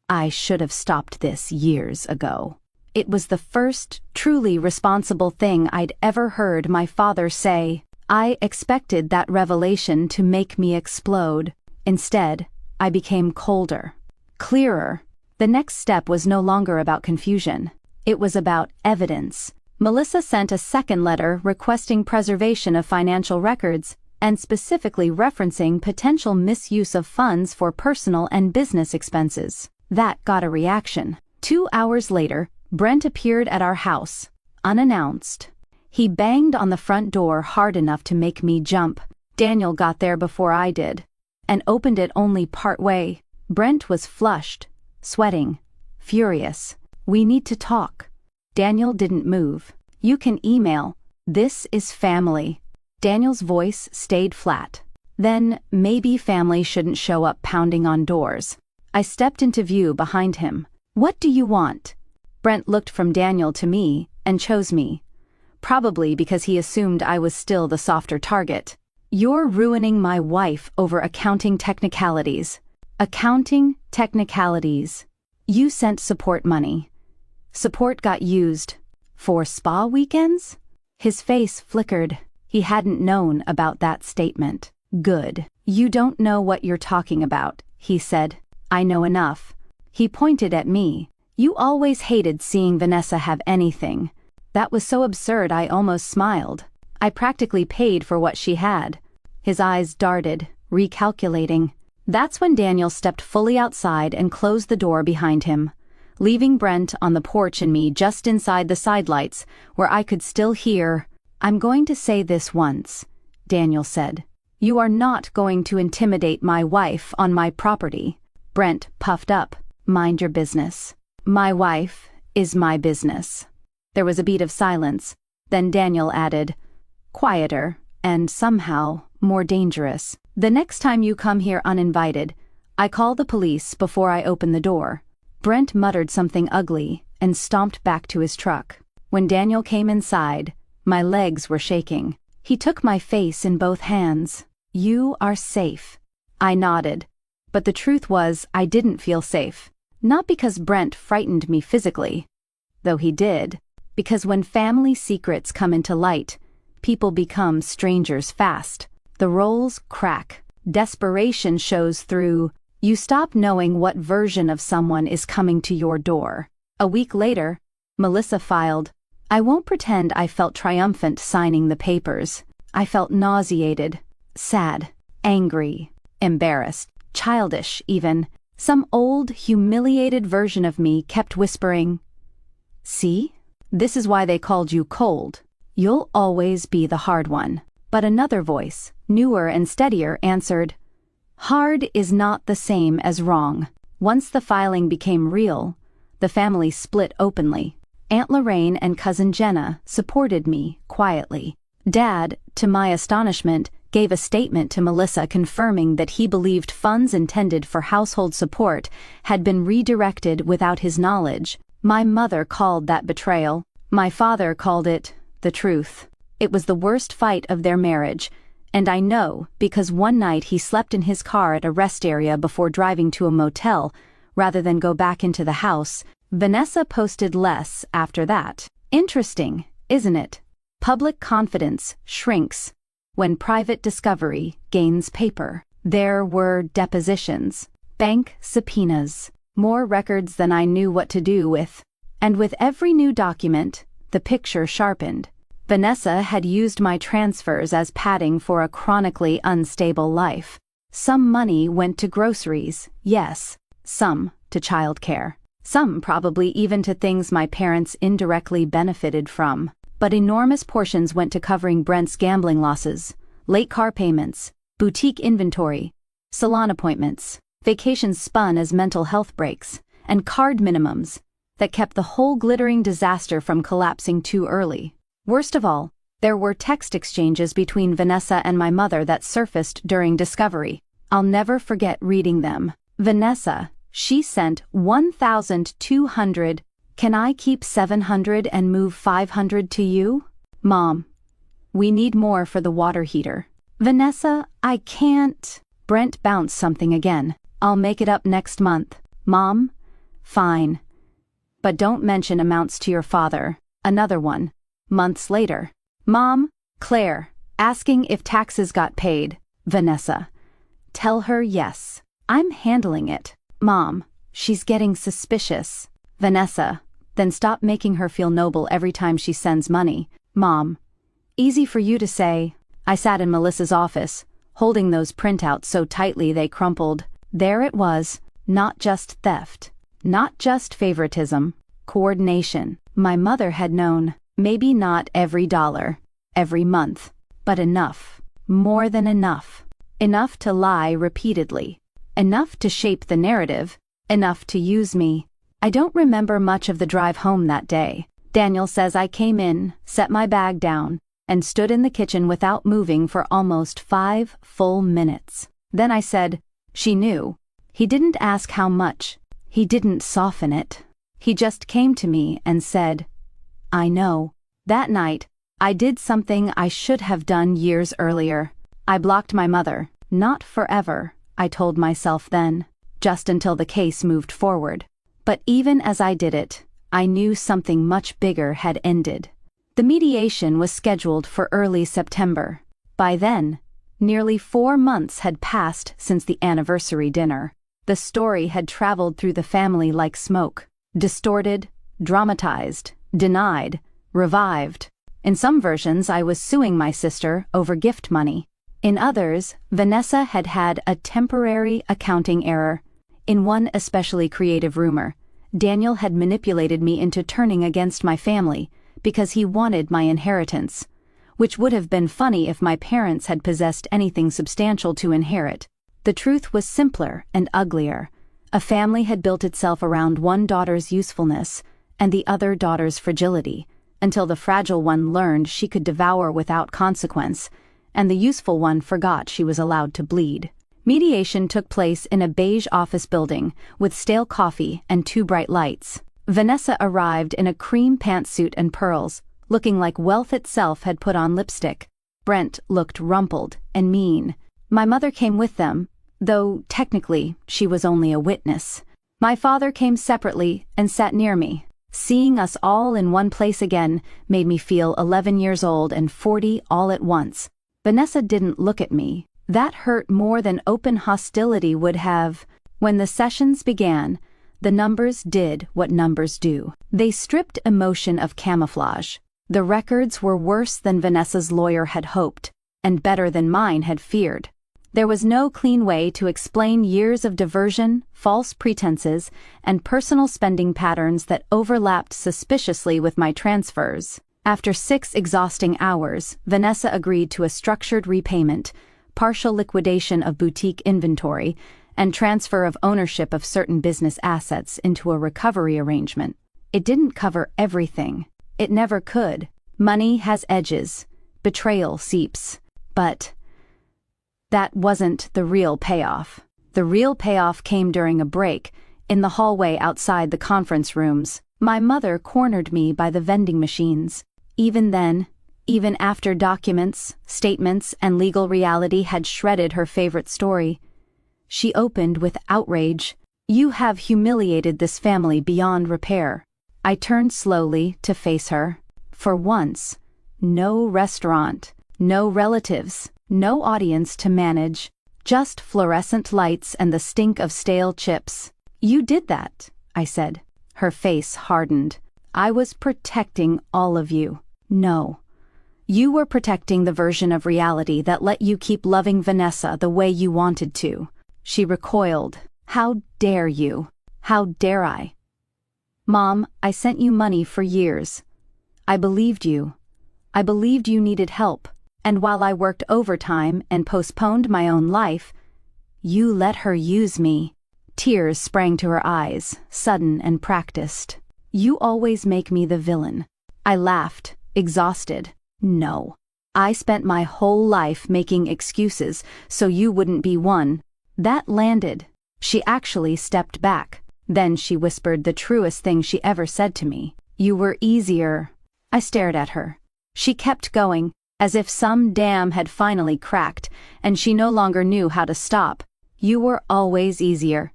I should have stopped this years ago. It was the first truly responsible thing I'd ever heard my father say. I expected that revelation to make me explode. Instead, I became colder, clearer. The next step was no longer about confusion. It was about evidence. Melissa sent a second letter requesting preservation of financial records and specifically referencing potential misuse of funds for personal and business expenses. That got a reaction. 2 hours later, Brent appeared at our house, unannounced. He banged on the front door hard enough to make me jump. Daniel got there before I did, and opened it only part way. Brent was flushed, sweating, furious. We need to talk. Daniel didn't move. You can email. This is family. Daniel's voice stayed flat. Then maybe family shouldn't show up pounding on doors. I stepped into view behind him. What do you want? Brent looked from Daniel to me and chose me. Probably because he assumed I was still the softer target. You're ruining my wife over accounting technicalities. Accounting technicalities. You sent support money. Support got used. For spa weekends? His face flickered. He hadn't known about that statement. Good. You don't know what you're talking about, he said. I know enough. He pointed at me. You always hated seeing Vanessa have anything. That was so absurd I almost smiled. I practically paid for what she had. His eyes darted, recalculating. That's when Daniel stepped fully outside and closed the door behind him, leaving Brent on the porch and me just inside the sidelights, where I could still hear. I'm going to say this once, Daniel said. You are not going to intimidate my wife on my property. Brent puffed up. Mind your business. My wife is my business. There was a beat of silence. Then Daniel added, quieter, and somehow more dangerous. The next time you come here uninvited, I call the police before I open the door. Brent muttered something ugly and stomped back to his truck. When Daniel came inside, my legs were shaking. He took my face in both hands. "You are safe." I nodded, but the truth was I didn't feel safe. Not because Brent frightened me physically, though he did, because when family secrets come into light, people become strangers fast. The roles crack. Desperation shows through. You stop knowing what version of someone is coming to your door. A week later, Melissa filed. I won't pretend I felt triumphant signing the papers. I felt nauseated, sad, angry, embarrassed, childish even. Some old, humiliated version of me kept whispering, "See? This is why they called you cold. You'll always be the hard one." But another voice, newer and steadier, answered, "Hard is not the same as wrong." Once the filing became real, the family split openly. Aunt Lorraine and Cousin Jenna supported me quietly. Dad, to my astonishment, gave a statement to Melissa confirming that he believed funds intended for household support had been redirected without his knowledge. My mother called that betrayal. My father called it the truth. It was the worst fight of their marriage, and I know because one night he slept in his car at a rest area before driving to a motel, rather than go back into the house. Vanessa posted less after that. Interesting, isn't it? Public confidence shrinks when private discovery gains paper. There were depositions, bank subpoenas, more records than I knew what to do with. And with every new document, the picture sharpened. Vanessa had used my transfers as padding for a chronically unstable life. Some money went to groceries, yes. Some to childcare. Some probably even to things my parents indirectly benefited from. But enormous portions went to covering Brent's gambling losses, late car payments, boutique inventory, salon appointments, vacations spun as mental health breaks, and card minimums that kept the whole glittering disaster from collapsing too early. Worst of all, there were text exchanges between Vanessa and my mother that surfaced during discovery. I'll never forget reading them. Vanessa, she sent 1,200. Can I keep 700 and move 500 to you? Mom, we need more for the water heater. Vanessa, I can't. Brent bounced something again. I'll make it up next month. Mom, fine. But don't mention amounts to your father. Another one. Months later. Mom, Claire, asking if taxes got paid. Vanessa, tell her yes. I'm handling it. Mom, she's getting suspicious. Vanessa, then stop making her feel noble every time she sends money. Mom, easy for you to say. I sat in Melissa's office, holding those printouts so tightly they crumpled. There it was, not just theft, not just favoritism, coordination. My mother had known, maybe not every dollar, every month, but enough, more than enough. Enough to lie repeatedly, enough to shape the narrative, enough to use me. I don't remember much of the drive home that day. Daniel says I came in, set my bag down, and stood in the kitchen without moving for almost 5 full minutes. Then I said, she knew. He didn't ask how much. He didn't soften it. He just came to me and said, I know. That night, I did something I should have done years earlier. I blocked my mother. Not forever, I told myself then, just until the case moved forward. But even as I did it, I knew something much bigger had ended. The mediation was scheduled for early September. By then, nearly 4 months had passed since the anniversary dinner. The story had traveled through the family like smoke, distorted, dramatized, denied, revived. In some versions, I was suing my sister over gift money. In others, Vanessa had had a temporary accounting error. In one especially creative rumor, Daniel had manipulated me into turning against my family because he wanted my inheritance, which would have been funny if my parents had possessed anything substantial to inherit. The truth was simpler and uglier. A family had built itself around one daughter's usefulness and the other daughter's fragility, until the fragile one learned she could devour without consequence, and the useful one forgot she was allowed to bleed. Mediation took place in a beige office building with stale coffee and two bright lights. Vanessa arrived in a cream pantsuit and pearls, looking like wealth itself had put on lipstick. Brent looked rumpled and mean. My mother came with them, though technically she was only a witness. My father came separately and sat near me. Seeing us all in one place again made me feel 11 years old and 40 all at once. Vanessa didn't look at me. That hurt more than open hostility would have. When the sessions began, the numbers did what numbers do. They stripped emotion of camouflage. The records were worse than Vanessa's lawyer had hoped, and better than mine had feared. There was no clean way to explain years of diversion, false pretenses, and personal spending patterns that overlapped suspiciously with my transfers. After 6 exhausting hours, Vanessa agreed to a structured repayment, partial liquidation of boutique inventory, and transfer of ownership of certain business assets into a recovery arrangement. It didn't cover everything. It never could. Money has edges. Betrayal seeps. But that wasn't the real payoff. The real payoff came during a break, in the hallway outside the conference rooms. My mother cornered me by the vending machines. Even then, even after documents, statements, and legal reality had shredded her favorite story, she opened with outrage. "You have humiliated this family beyond repair." I turned slowly to face her. For once, no restaurant, no relatives, no audience to manage, just fluorescent lights and the stink of stale chips. "You did that," I said. Her face hardened. "I was protecting all of you." "No. You were protecting the version of reality that let you keep loving Vanessa the way you wanted to." She recoiled. "How dare you? How dare I?" "Mom, I sent you money for years. I believed you. I believed you needed help. And while I worked overtime and postponed my own life, you let her use me." Tears sprang to her eyes, sudden and practiced. "You always make me the villain." I laughed, exhausted. "No. I spent my whole life making excuses so you wouldn't be one." That landed. She actually stepped back. Then she whispered the truest thing she ever said to me. "You were easier." I stared at her. She kept going, as if some dam had finally cracked, and she no longer knew how to stop. "You were always easier."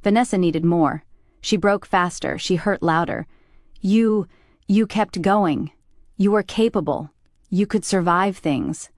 Vanessa needed more. She broke faster, she hurt louder. You kept going. You were capable. You could survive things.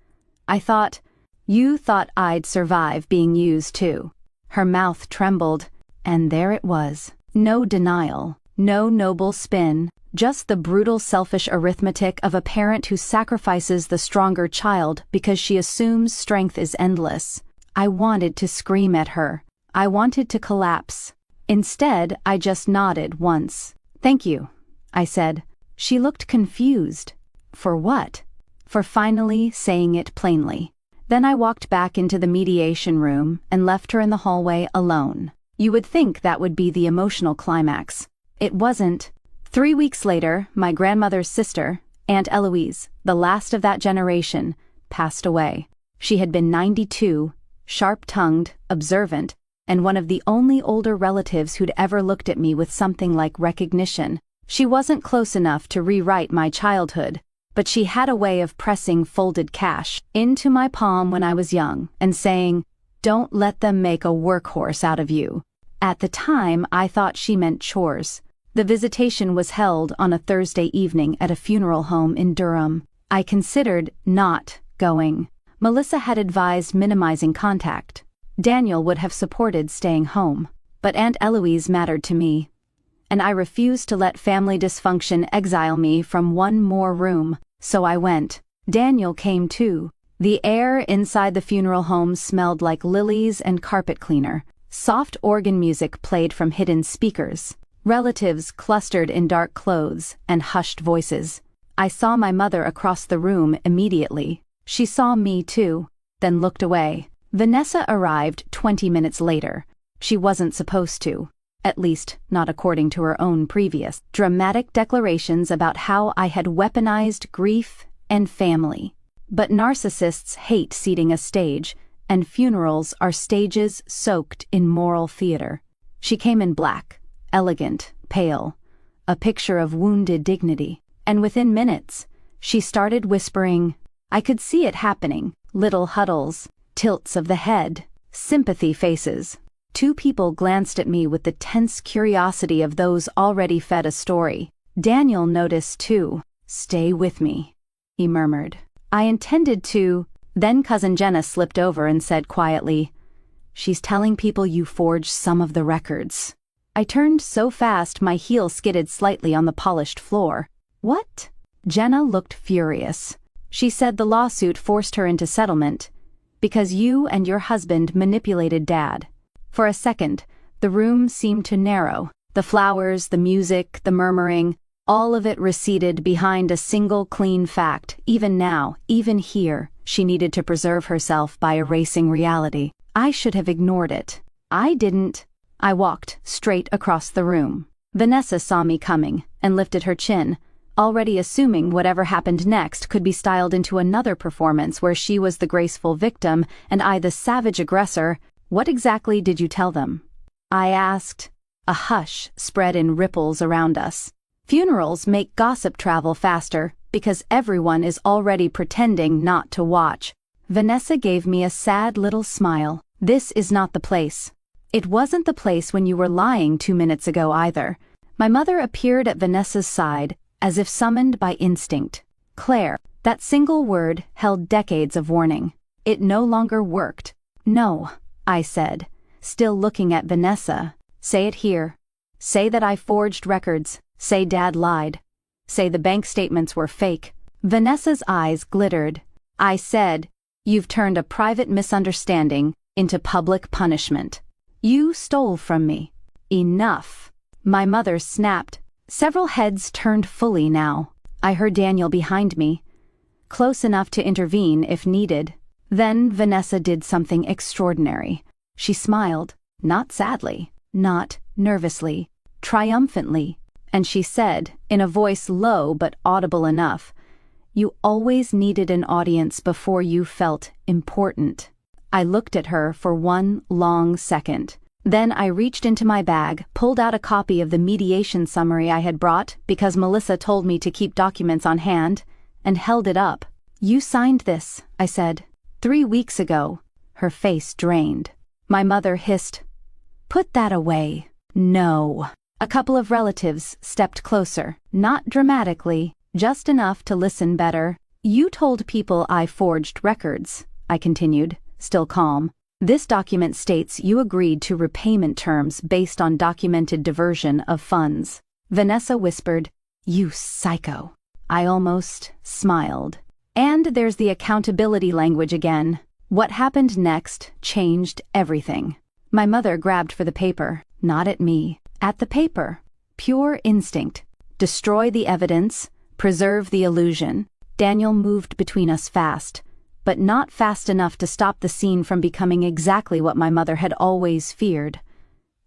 You thought I'd survive being used too." Her mouth trembled, and there it was. No denial, no noble spin, just the brutal selfish arithmetic of a parent who sacrifices the stronger child because she assumes strength is endless. I wanted to scream at her. I wanted to collapse. Instead, I just nodded once. "Thank you," I said. She looked confused. For what? For finally saying it plainly. Then I walked back into the mediation room and left her in the hallway alone. You would think that would be the emotional climax. It wasn't. 3 weeks later, my grandmother's sister, Aunt Eloise, the last of that generation, passed away. She had been 92, sharp-tongued, observant, and one of the only older relatives who'd ever looked at me with something like recognition. She wasn't close enough to rewrite my childhood, but she had a way of pressing folded cash into my palm when I was young and saying, "Don't let them make a workhorse out of you." At the time, I thought she meant chores. The visitation was held on a Thursday evening at a funeral home in Durham. I considered not going. Melissa had advised minimizing contact. Daniel would have supported staying home. But Aunt Eloise mattered to me, and I refused to let family dysfunction exile me from one more room, so I went. Daniel came too. The air inside the funeral home smelled like lilies and carpet cleaner. Soft organ music played from hidden speakers. Relatives clustered in dark clothes and hushed voices. I saw my mother across the room immediately. She saw me too, then looked away. Vanessa arrived 20 minutes later. She wasn't supposed to. At least, not according to her own previous dramatic declarations about how I had weaponized grief and family. But narcissists hate ceding a stage, and funerals are stages soaked in moral theater. She came in black, elegant, pale, a picture of wounded dignity, and within minutes, she started whispering. I could see it happening, little huddles, tilts of the head, sympathy faces. Two people glanced at me with the tense curiosity of those already fed a story. Daniel noticed too. Stay with me, he murmured. I intended to. Then Cousin Jenna slipped over and said quietly, She's telling people you forged some of the records. I turned so fast my heel skidded slightly on the polished floor. What? Jenna looked furious. She said the lawsuit forced her into settlement because you and your husband manipulated Dad. For a second, the room seemed to narrow. The flowers, the music, the murmuring, all of it receded behind a single clean fact. Even now, even here, she needed to preserve herself by erasing reality. I should have ignored it. I didn't. I walked straight across the room. Vanessa saw me coming and lifted her chin, already assuming whatever happened next could be styled into another performance where she was the graceful victim and I the savage aggressor. What exactly did you tell them? I asked. A hush spread in ripples around us. Funerals make gossip travel faster because everyone is already pretending not to watch. Vanessa gave me a sad little smile. This is not the place. It wasn't the place when you were lying 2 minutes ago either. My mother appeared at Vanessa's side as if summoned by instinct. Claire, that single word held decades of warning. It no longer worked. No, I said, still looking at Vanessa. Say it here. Say that I forged records. Say Dad lied. Say the bank statements were fake. Vanessa's eyes glittered. I said, You've turned a private misunderstanding into public punishment. You stole from me. Enough. My mother snapped. Several heads turned fully now. I heard Daniel behind me, close enough to intervene if needed. Then Vanessa did something extraordinary. She smiled, not sadly, not nervously, triumphantly, and she said, in a voice low but audible enough, You always needed an audience before you felt important. I looked at her for one long second. Then I reached into my bag, pulled out a copy of the mediation summary I had brought because Melissa told me to keep documents on hand, and held it up. You signed this, I said. 3 weeks ago. Her face drained. My mother hissed, Put that away. No. A couple of relatives stepped closer, not dramatically, just enough to listen better. You told people I forged records, I continued, still calm. This document states you agreed to repayment terms based on documented diversion of funds. Vanessa whispered, You psycho. I almost smiled. And there's the accountability language again. What happened next changed everything. My mother grabbed for the paper, not at me, at the paper. Pure instinct. Destroy the evidence, preserve the illusion. Daniel moved between us fast, but not fast enough to stop the scene from becoming exactly what my mother had always feared.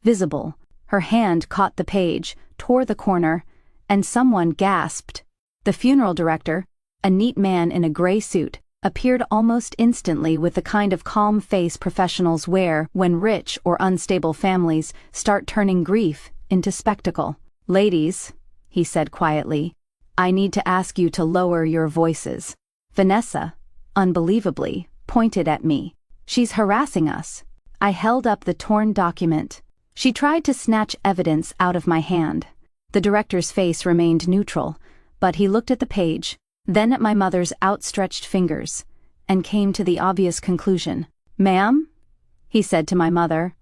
Visible, her hand caught the page, tore the corner, and someone gasped. The funeral director, a neat man in a gray suit, appeared almost instantly with the kind of calm face professionals wear when rich or unstable families start turning grief into spectacle. Ladies, he said quietly, I need to ask you to lower your voices. Vanessa, unbelievably, pointed at me. She's harassing us. I held up the torn document. She tried to snatch evidence out of my hand. The director's face remained neutral, but he looked at the page, then at my mother's outstretched fingers, and came to the obvious conclusion. Ma'am, he said to my mother,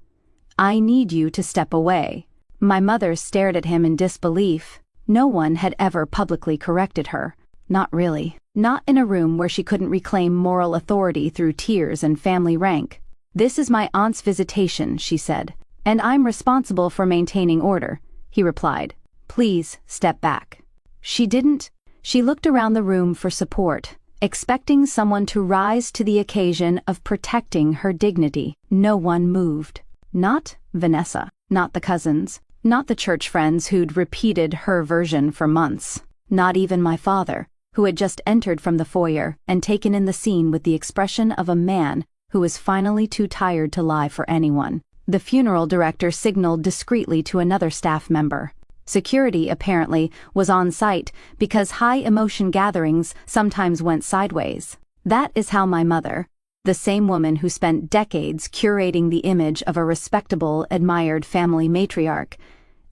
I need you to step away. My mother stared at him in disbelief. No one had ever publicly corrected her. Not really. Not in a room where she couldn't reclaim moral authority through tears and family rank. This is my aunt's visitation, she said, and I'm responsible for maintaining order, he replied. Please step back. She didn't. She looked around the room for support, expecting someone to rise to the occasion of protecting her dignity. No one moved. Not Vanessa, not the cousins, not the church friends who'd repeated her version for months, not even my father, who had just entered from the foyer and taken in the scene with the expression of a man who was finally too tired to lie for anyone. The funeral director signaled discreetly to another staff member. Security, apparently, was on site because high-emotion gatherings sometimes went sideways. That is how my mother, the same woman who spent decades curating the image of a respectable, admired family matriarch,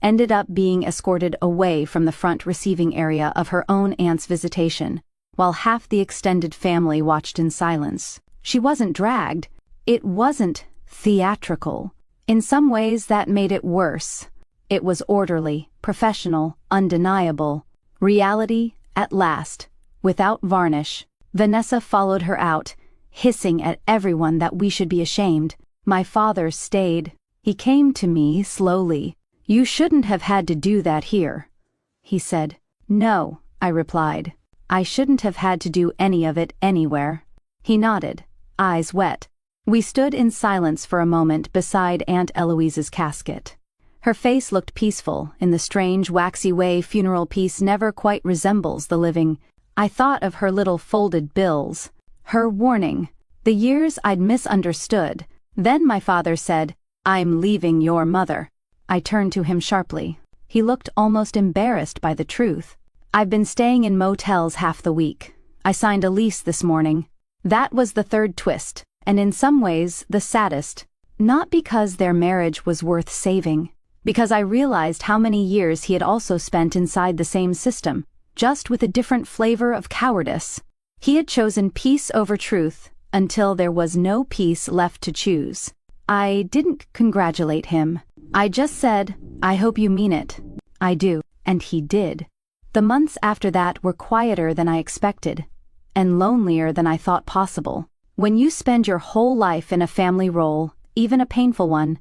ended up being escorted away from the front receiving area of her own aunt's visitation, while half the extended family watched in silence. She wasn't dragged. It wasn't theatrical. In some ways, that made it worse. It was orderly, professional, undeniable. Reality, at last, without varnish. Vanessa followed her out, hissing at everyone that we should be ashamed. My father stayed. He came to me slowly. "You shouldn't have had to do that here," he said. "No," I replied. "I shouldn't have had to do any of it anywhere." He nodded, eyes wet. We stood in silence for a moment beside Aunt Eloise's casket. Her face looked peaceful, in the strange, waxy way funeral peace never quite resembles the living. I thought of her little folded bills, her warning, the years I'd misunderstood. Then my father said, "I'm leaving your mother." I turned to him sharply. He looked almost embarrassed by the truth. "I've been staying in motels half the week. I signed a lease this morning." That was the third twist, and in some ways the saddest. Not because their marriage was worth saving, because I realized how many years he had also spent inside the same system, just with a different flavor of cowardice. He had chosen peace over truth until there was no peace left to choose. I didn't congratulate him. I just said, "I hope you mean it." "I do," and he did. The months after that were quieter than I expected, and lonelier than I thought possible. When you spend your whole life in a family role, even a painful one,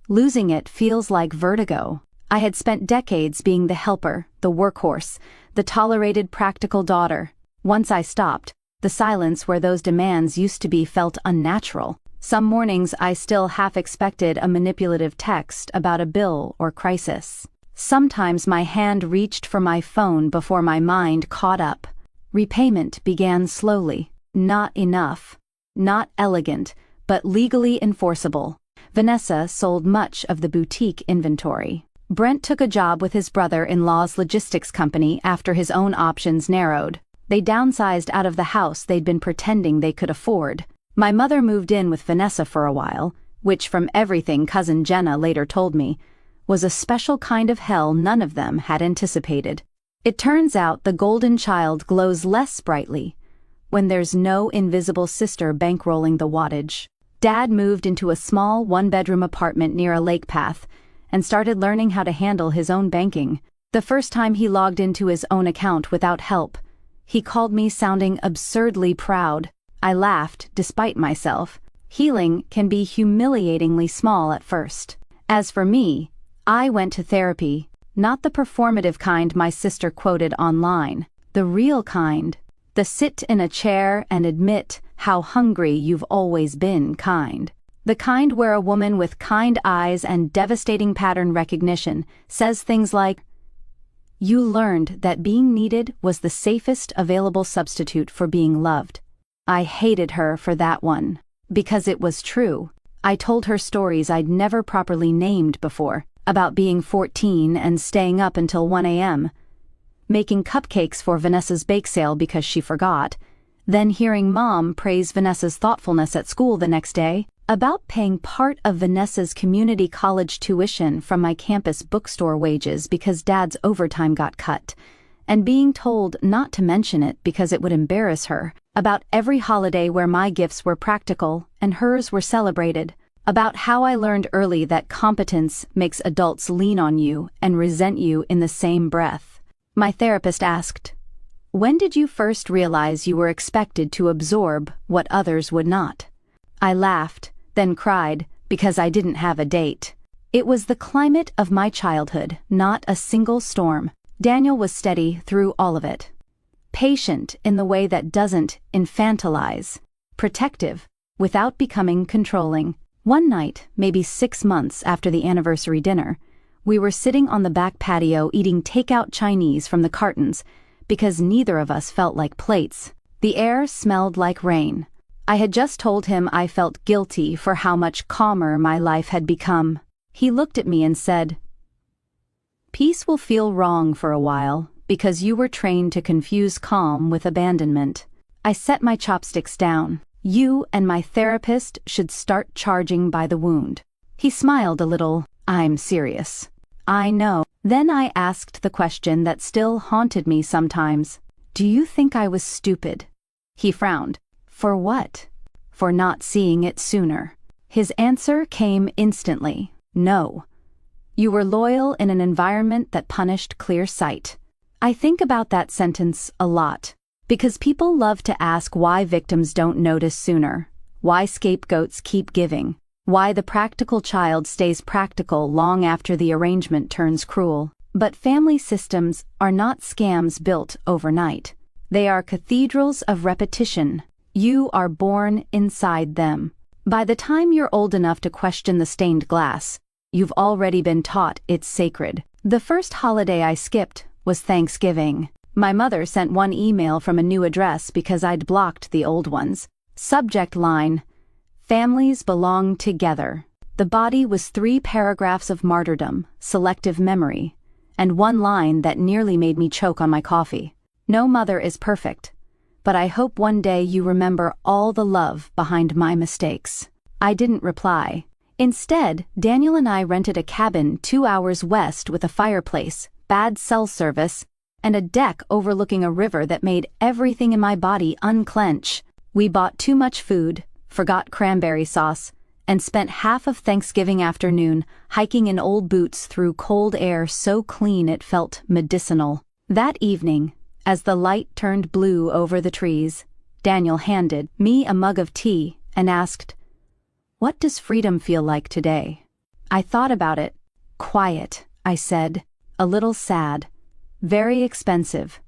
losing it feels like vertigo. I had spent decades being the helper, the workhorse, the tolerated practical daughter. Once I stopped, the silence where those demands used to be felt unnatural. Some mornings I still half expected a manipulative text about a bill or crisis. Sometimes my hand reached for my phone before my mind caught up. Repayment began slowly. Not enough. Not elegant, but legally enforceable. Vanessa sold much of the boutique inventory. Brent took a job with his brother-in-law's logistics company after his own options narrowed. They downsized out of the house they'd been pretending they could afford. My mother moved in with Vanessa for a while, which from everything Cousin Jenna later told me, was a special kind of hell none of them had anticipated. It turns out the golden child glows less brightly when there's no invisible sister bankrolling the wattage. Dad moved into a small one-bedroom apartment near a lake path and started learning how to handle his own banking. The first time he logged into his own account without help, he called me sounding absurdly proud. I laughed, despite myself. Healing can be humiliatingly small at first. As for me, I went to therapy, not the performative kind my sister quoted online, the real kind, the sit in a chair and admit how hungry you've always been kind. The kind where a woman with kind eyes and devastating pattern recognition says things like, "You learned that being needed was the safest available substitute for being loved." I hated her for that one, because it was true. I told her stories I'd never properly named before, about being 14 and staying up until 1 a.m., making cupcakes for Vanessa's bake sale because she forgot, then hearing Mom praise Vanessa's thoughtfulness at school the next day, about paying part of Vanessa's community college tuition from my campus bookstore wages because Dad's overtime got cut, and being told not to mention it because it would embarrass her, about every holiday where my gifts were practical and hers were celebrated, about how I learned early that competence makes adults lean on you and resent you in the same breath. My therapist asked, "When did you first realize you were expected to absorb what others would not?" I laughed, then cried, because I didn't have a date. It was the climate of my childhood, not a single storm. Daniel was steady through all of it. Patient in the way that doesn't infantilize. Protective, without becoming controlling. One night, maybe 6 months after the anniversary dinner, we were sitting on the back patio eating takeout Chinese from the cartons because neither of us felt like plates. The air smelled like rain. I had just told him I felt guilty for how much calmer my life had become. He looked at me and said, "Peace will feel wrong for a while, because you were trained to confuse calm with abandonment." I set my chopsticks down. "You and my therapist should start charging by the wound." He smiled a little. "I'm serious." "I know." Then I asked the question that still haunted me sometimes. "Do you think I was stupid?" He frowned. "For what?" "For not seeing it sooner." His answer came instantly. "No. You were loyal in an environment that punished clear sight." I think about that sentence a lot, because people love to ask why victims don't notice sooner, why scapegoats keep giving, why the practical child stays practical long after the arrangement turns cruel. But family systems are not scams built overnight. They are cathedrals of repetition. You are born inside them. By the time you're old enough to question the stained glass, you've already been taught it's sacred. The first holiday I skipped was Thanksgiving. My mother sent one email from a new address because I'd blocked the old ones. Subject line: "Families belong together." The body was 3 paragraphs of martyrdom, selective memory, and one line that nearly made me choke on my coffee. "No mother is perfect, but I hope one day you remember all the love behind my mistakes." I didn't reply. Instead, Daniel and I rented a cabin 2 hours west with a fireplace, bad cell service, and a deck overlooking a river that made everything in my body unclench. We bought too much food, forgot cranberry sauce, and spent half of Thanksgiving afternoon hiking in old boots through cold air so clean it felt medicinal. That evening, as the light turned blue over the trees, Daniel handed me a mug of tea and asked, "What does freedom feel like today?" I thought about it. "Quiet," I said, a little sad. "Very expensive.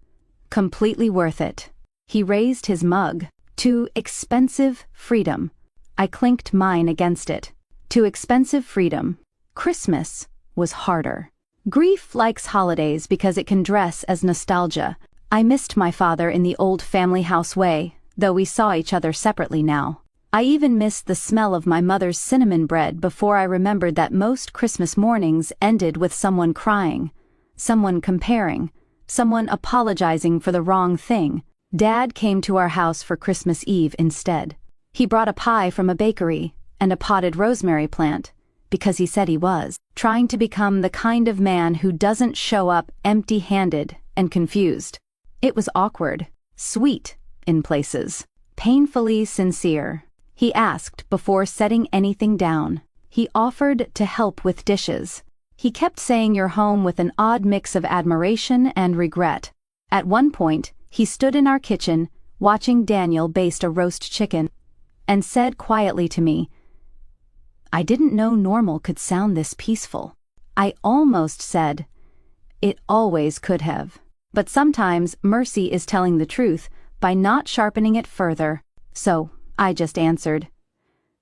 Completely worth it." He raised his mug. "Too expensive freedom." I clinked mine against it. Too expensive freedom. Christmas was harder. Grief likes holidays because it can dress as nostalgia. I missed my father in the old family house way, though we saw each other separately now. I even missed the smell of my mother's cinnamon bread before I remembered that most Christmas mornings ended with someone crying, someone comparing, someone apologizing for the wrong thing. Dad came to our house for Christmas Eve instead. He brought a pie from a bakery and a potted rosemary plant, because he said he was trying to become the kind of man who doesn't show up empty-handed and confused. It was awkward, sweet in places, painfully sincere. He asked before setting anything down. He offered to help with dishes. He kept saying you're home with an odd mix of admiration and regret. At one point, he stood in our kitchen, watching Daniel baste a roast chicken, and said quietly to me, "I didn't know normal could sound this peaceful." I almost said, "It always could have." But sometimes mercy is telling the truth by not sharpening it further. So I just answered,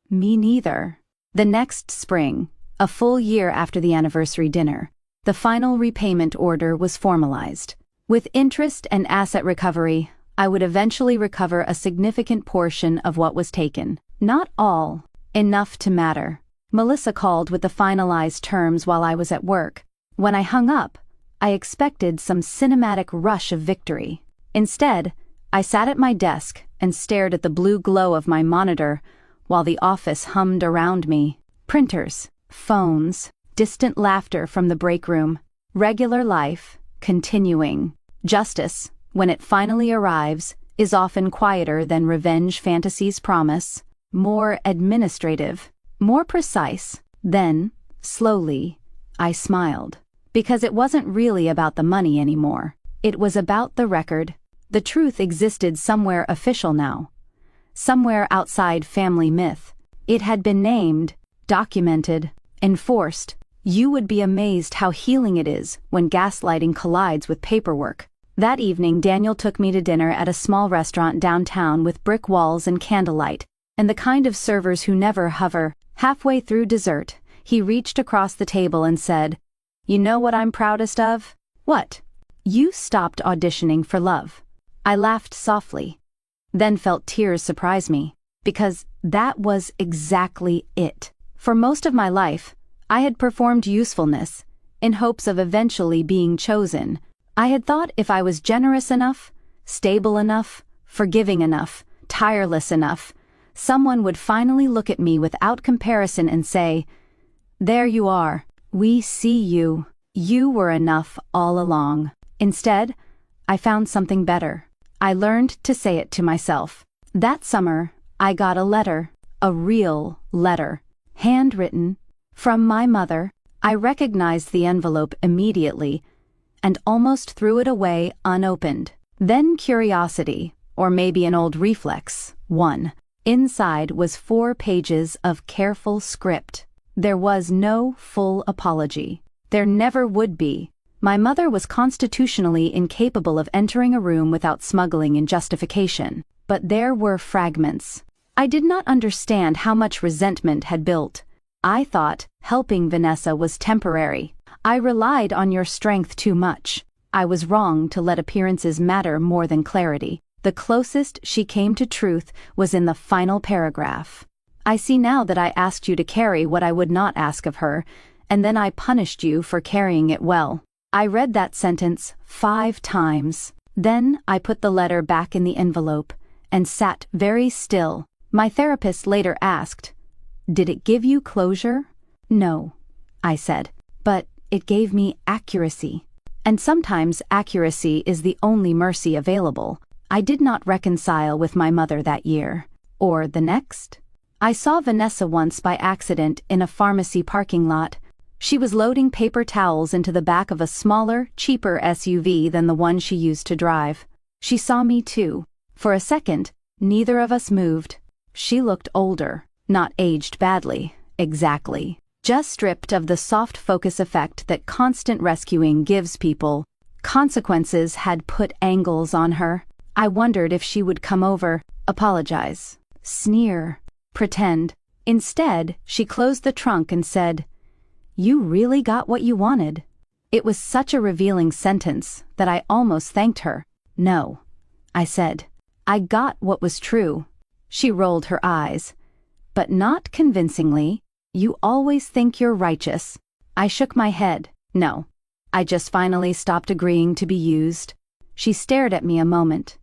"Me neither." The next spring, a full year after the anniversary dinner, the final repayment order was formalized. With interest and asset recovery, I would eventually recover a significant portion of what was taken. Not all, enough to matter. Melissa called with the finalized terms while I was at work. When I hung up, I expected some cinematic rush of victory. Instead, I sat at my desk and stared at the blue glow of my monitor while the office hummed around me. Printers, phones, distant laughter from the break room. Regular life, continuing. Justice, when it finally arrives, is often quieter than revenge fantasies promise, more administrative, more precise. Then, slowly, I smiled. Because it wasn't really about the money anymore. It was about the record. The truth existed somewhere official now. Somewhere outside family myth. It had been named, documented, enforced. You would be amazed how healing it is when gaslighting collides with paperwork. That evening, Daniel took me to dinner at a small restaurant downtown with brick walls and candlelight, and the kind of servers who never hover. Halfway through dessert, he reached across the table and said, "You know what I'm proudest of?" "What?" "You stopped auditioning for love." I laughed softly, then felt tears surprise me. because that was exactly it. For most of my life, I had performed usefulness, in hopes of eventually being chosen. I had thought if I was generous enough, stable enough, forgiving enough, tireless enough, someone would finally look at me without comparison and say, "There you are. We see you. You were enough all along." Instead, I found something better. I learned to say it to myself. That summer, I got a letter, a real letter, handwritten, from my mother. I recognized the envelope immediately and almost threw it away unopened. Then curiosity, or maybe an old reflex, won. Inside was 4 pages of careful script. There was no full apology. There never would be. My mother was constitutionally incapable of entering a room without smuggling in justification. But there were fragments. I did not understand how much resentment had built. I thought helping Vanessa was temporary. I relied on your strength too much. I was wrong to let appearances matter more than clarity. The closest she came to truth was in the final paragraph. I see now that I asked you to carry what I would not ask of her, and then I punished you for carrying it well. I read that sentence 5 times. Then I put the letter back in the envelope and sat very still. My therapist later asked, "Did it give you closure?" "No," I said, "but it gave me accuracy." And sometimes accuracy is the only mercy available. I did not reconcile with my mother that year, or the next. I saw Vanessa once by accident in a pharmacy parking lot. She was loading paper towels into the back of a smaller, cheaper SUV than the one she used to drive. She saw me too. For a second, neither of us moved. She looked older, not aged badly, exactly. Just stripped of the soft focus effect that constant rescuing gives people. Consequences had put angles on her. I wondered if she would come over, apologize, sneer, pretend. Instead, she closed the trunk and said, "You really got what you wanted." It was such a revealing sentence that I almost thanked her. "No," I said. "I got what was true." She rolled her eyes, but not convincingly. "You always think you're righteous." I shook my head. "No. I just finally stopped agreeing to be used." She stared at me a moment,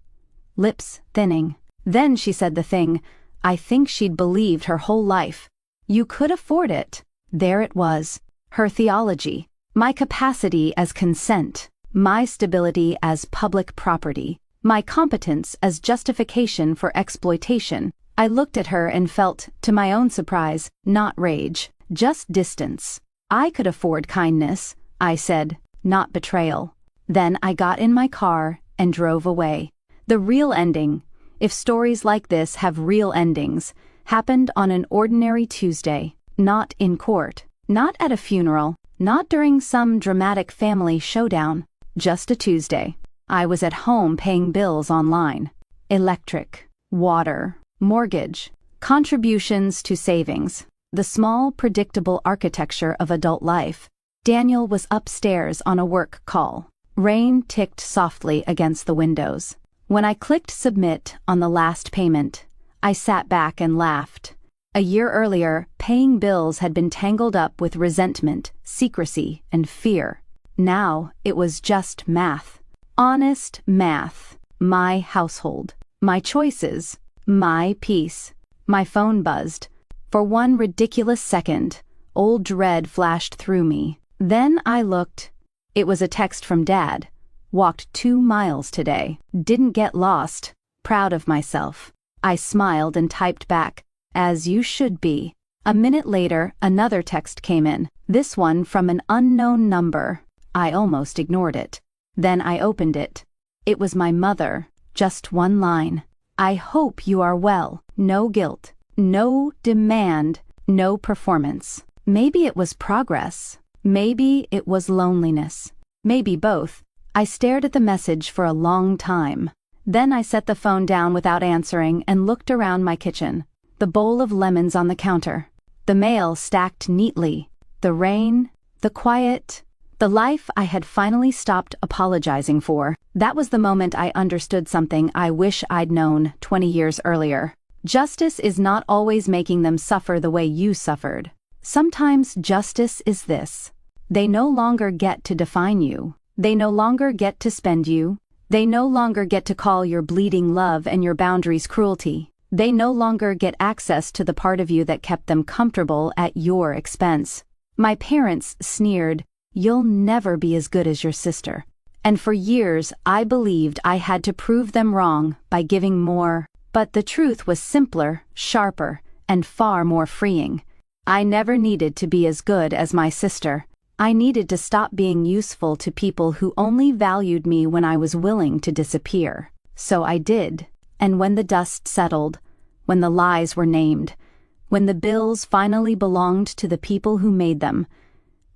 lips thinning. Then she said the thing I think she'd believed her whole life. "You could afford it." There it was. Her theology. My capacity as consent. My stability as public property. My competence as justification for exploitation. I looked at her and felt, to my own surprise, not rage, just distance. I could afford kindness, I said, not betrayal. Then I got in my car and drove away. The real ending, if stories like this have real endings, happened on an ordinary Tuesday, not in court, not at a funeral, not during some dramatic family showdown, just a Tuesday. I was at home paying bills online. Electric, water, mortgage, contributions to savings, the small, predictable architecture of adult life. Daniel was upstairs on a work call. Rain ticked softly against the windows. When I clicked submit on the last payment, I sat back and laughed. A year earlier, paying bills had been tangled up with resentment, secrecy, and fear. Now it was just math. Honest math. My household. My choices. My peace. My phone buzzed. For one ridiculous second, old dread flashed through me. Then I looked. It was a text from Dad. Walked 2 miles today. Didn't get lost. Proud of myself. I smiled and typed back, "As you should be." A minute later, another text came in. This one from an unknown number. I almost ignored it. Then I opened it. It was my mother. Just one line. "I hope you are well. No guilt. No demand. No performance." Maybe it was progress. Maybe it was loneliness. Maybe both. I stared at the message for a long time. Then I set the phone down without answering and looked around my kitchen. The bowl of lemons on the counter. The mail stacked neatly. The rain. The quiet. The life I had finally stopped apologizing for. That was the moment I understood something I wish I'd known 20 years earlier. Justice is not always making them suffer the way you suffered. Sometimes justice is this: they no longer get to define you. They no longer get to spend you. They no longer get to call your bleeding love and your boundaries cruelty. They no longer get access to the part of you that kept them comfortable at your expense. My parents sneered, "You'll never be as good as your sister." And for years I believed I had to prove them wrong by giving more. But the truth was simpler, sharper, and far more freeing. I never needed to be as good as my sister. I needed to stop being useful to people who only valued me when I was willing to disappear. So I did. And when the dust settled, when the lies were named, when the bills finally belonged to the people who made them,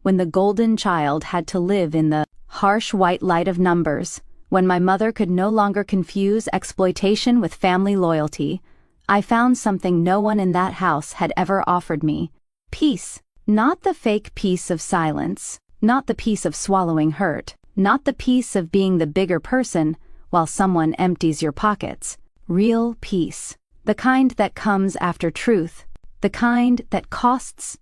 when the golden child had to live in the harsh white light of numbers, when my mother could no longer confuse exploitation with family loyalty, I found something no one in that house had ever offered me: peace. Not the fake peace of silence, not the peace of swallowing hurt, not the peace of being the bigger person while someone empties your pockets. Real peace. The kind that comes after truth, the kind that costs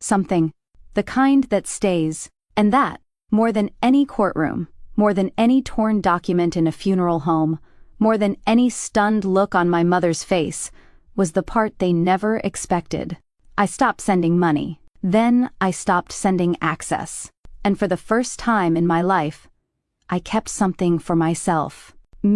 something, the kind that stays. And that, more than any courtroom, more than any torn document in a funeral home, more than any stunned look on my mother's face, was the part they never expected. I stopped sending money. Then I stopped sending access. And for the first time in my life, I kept something for myself.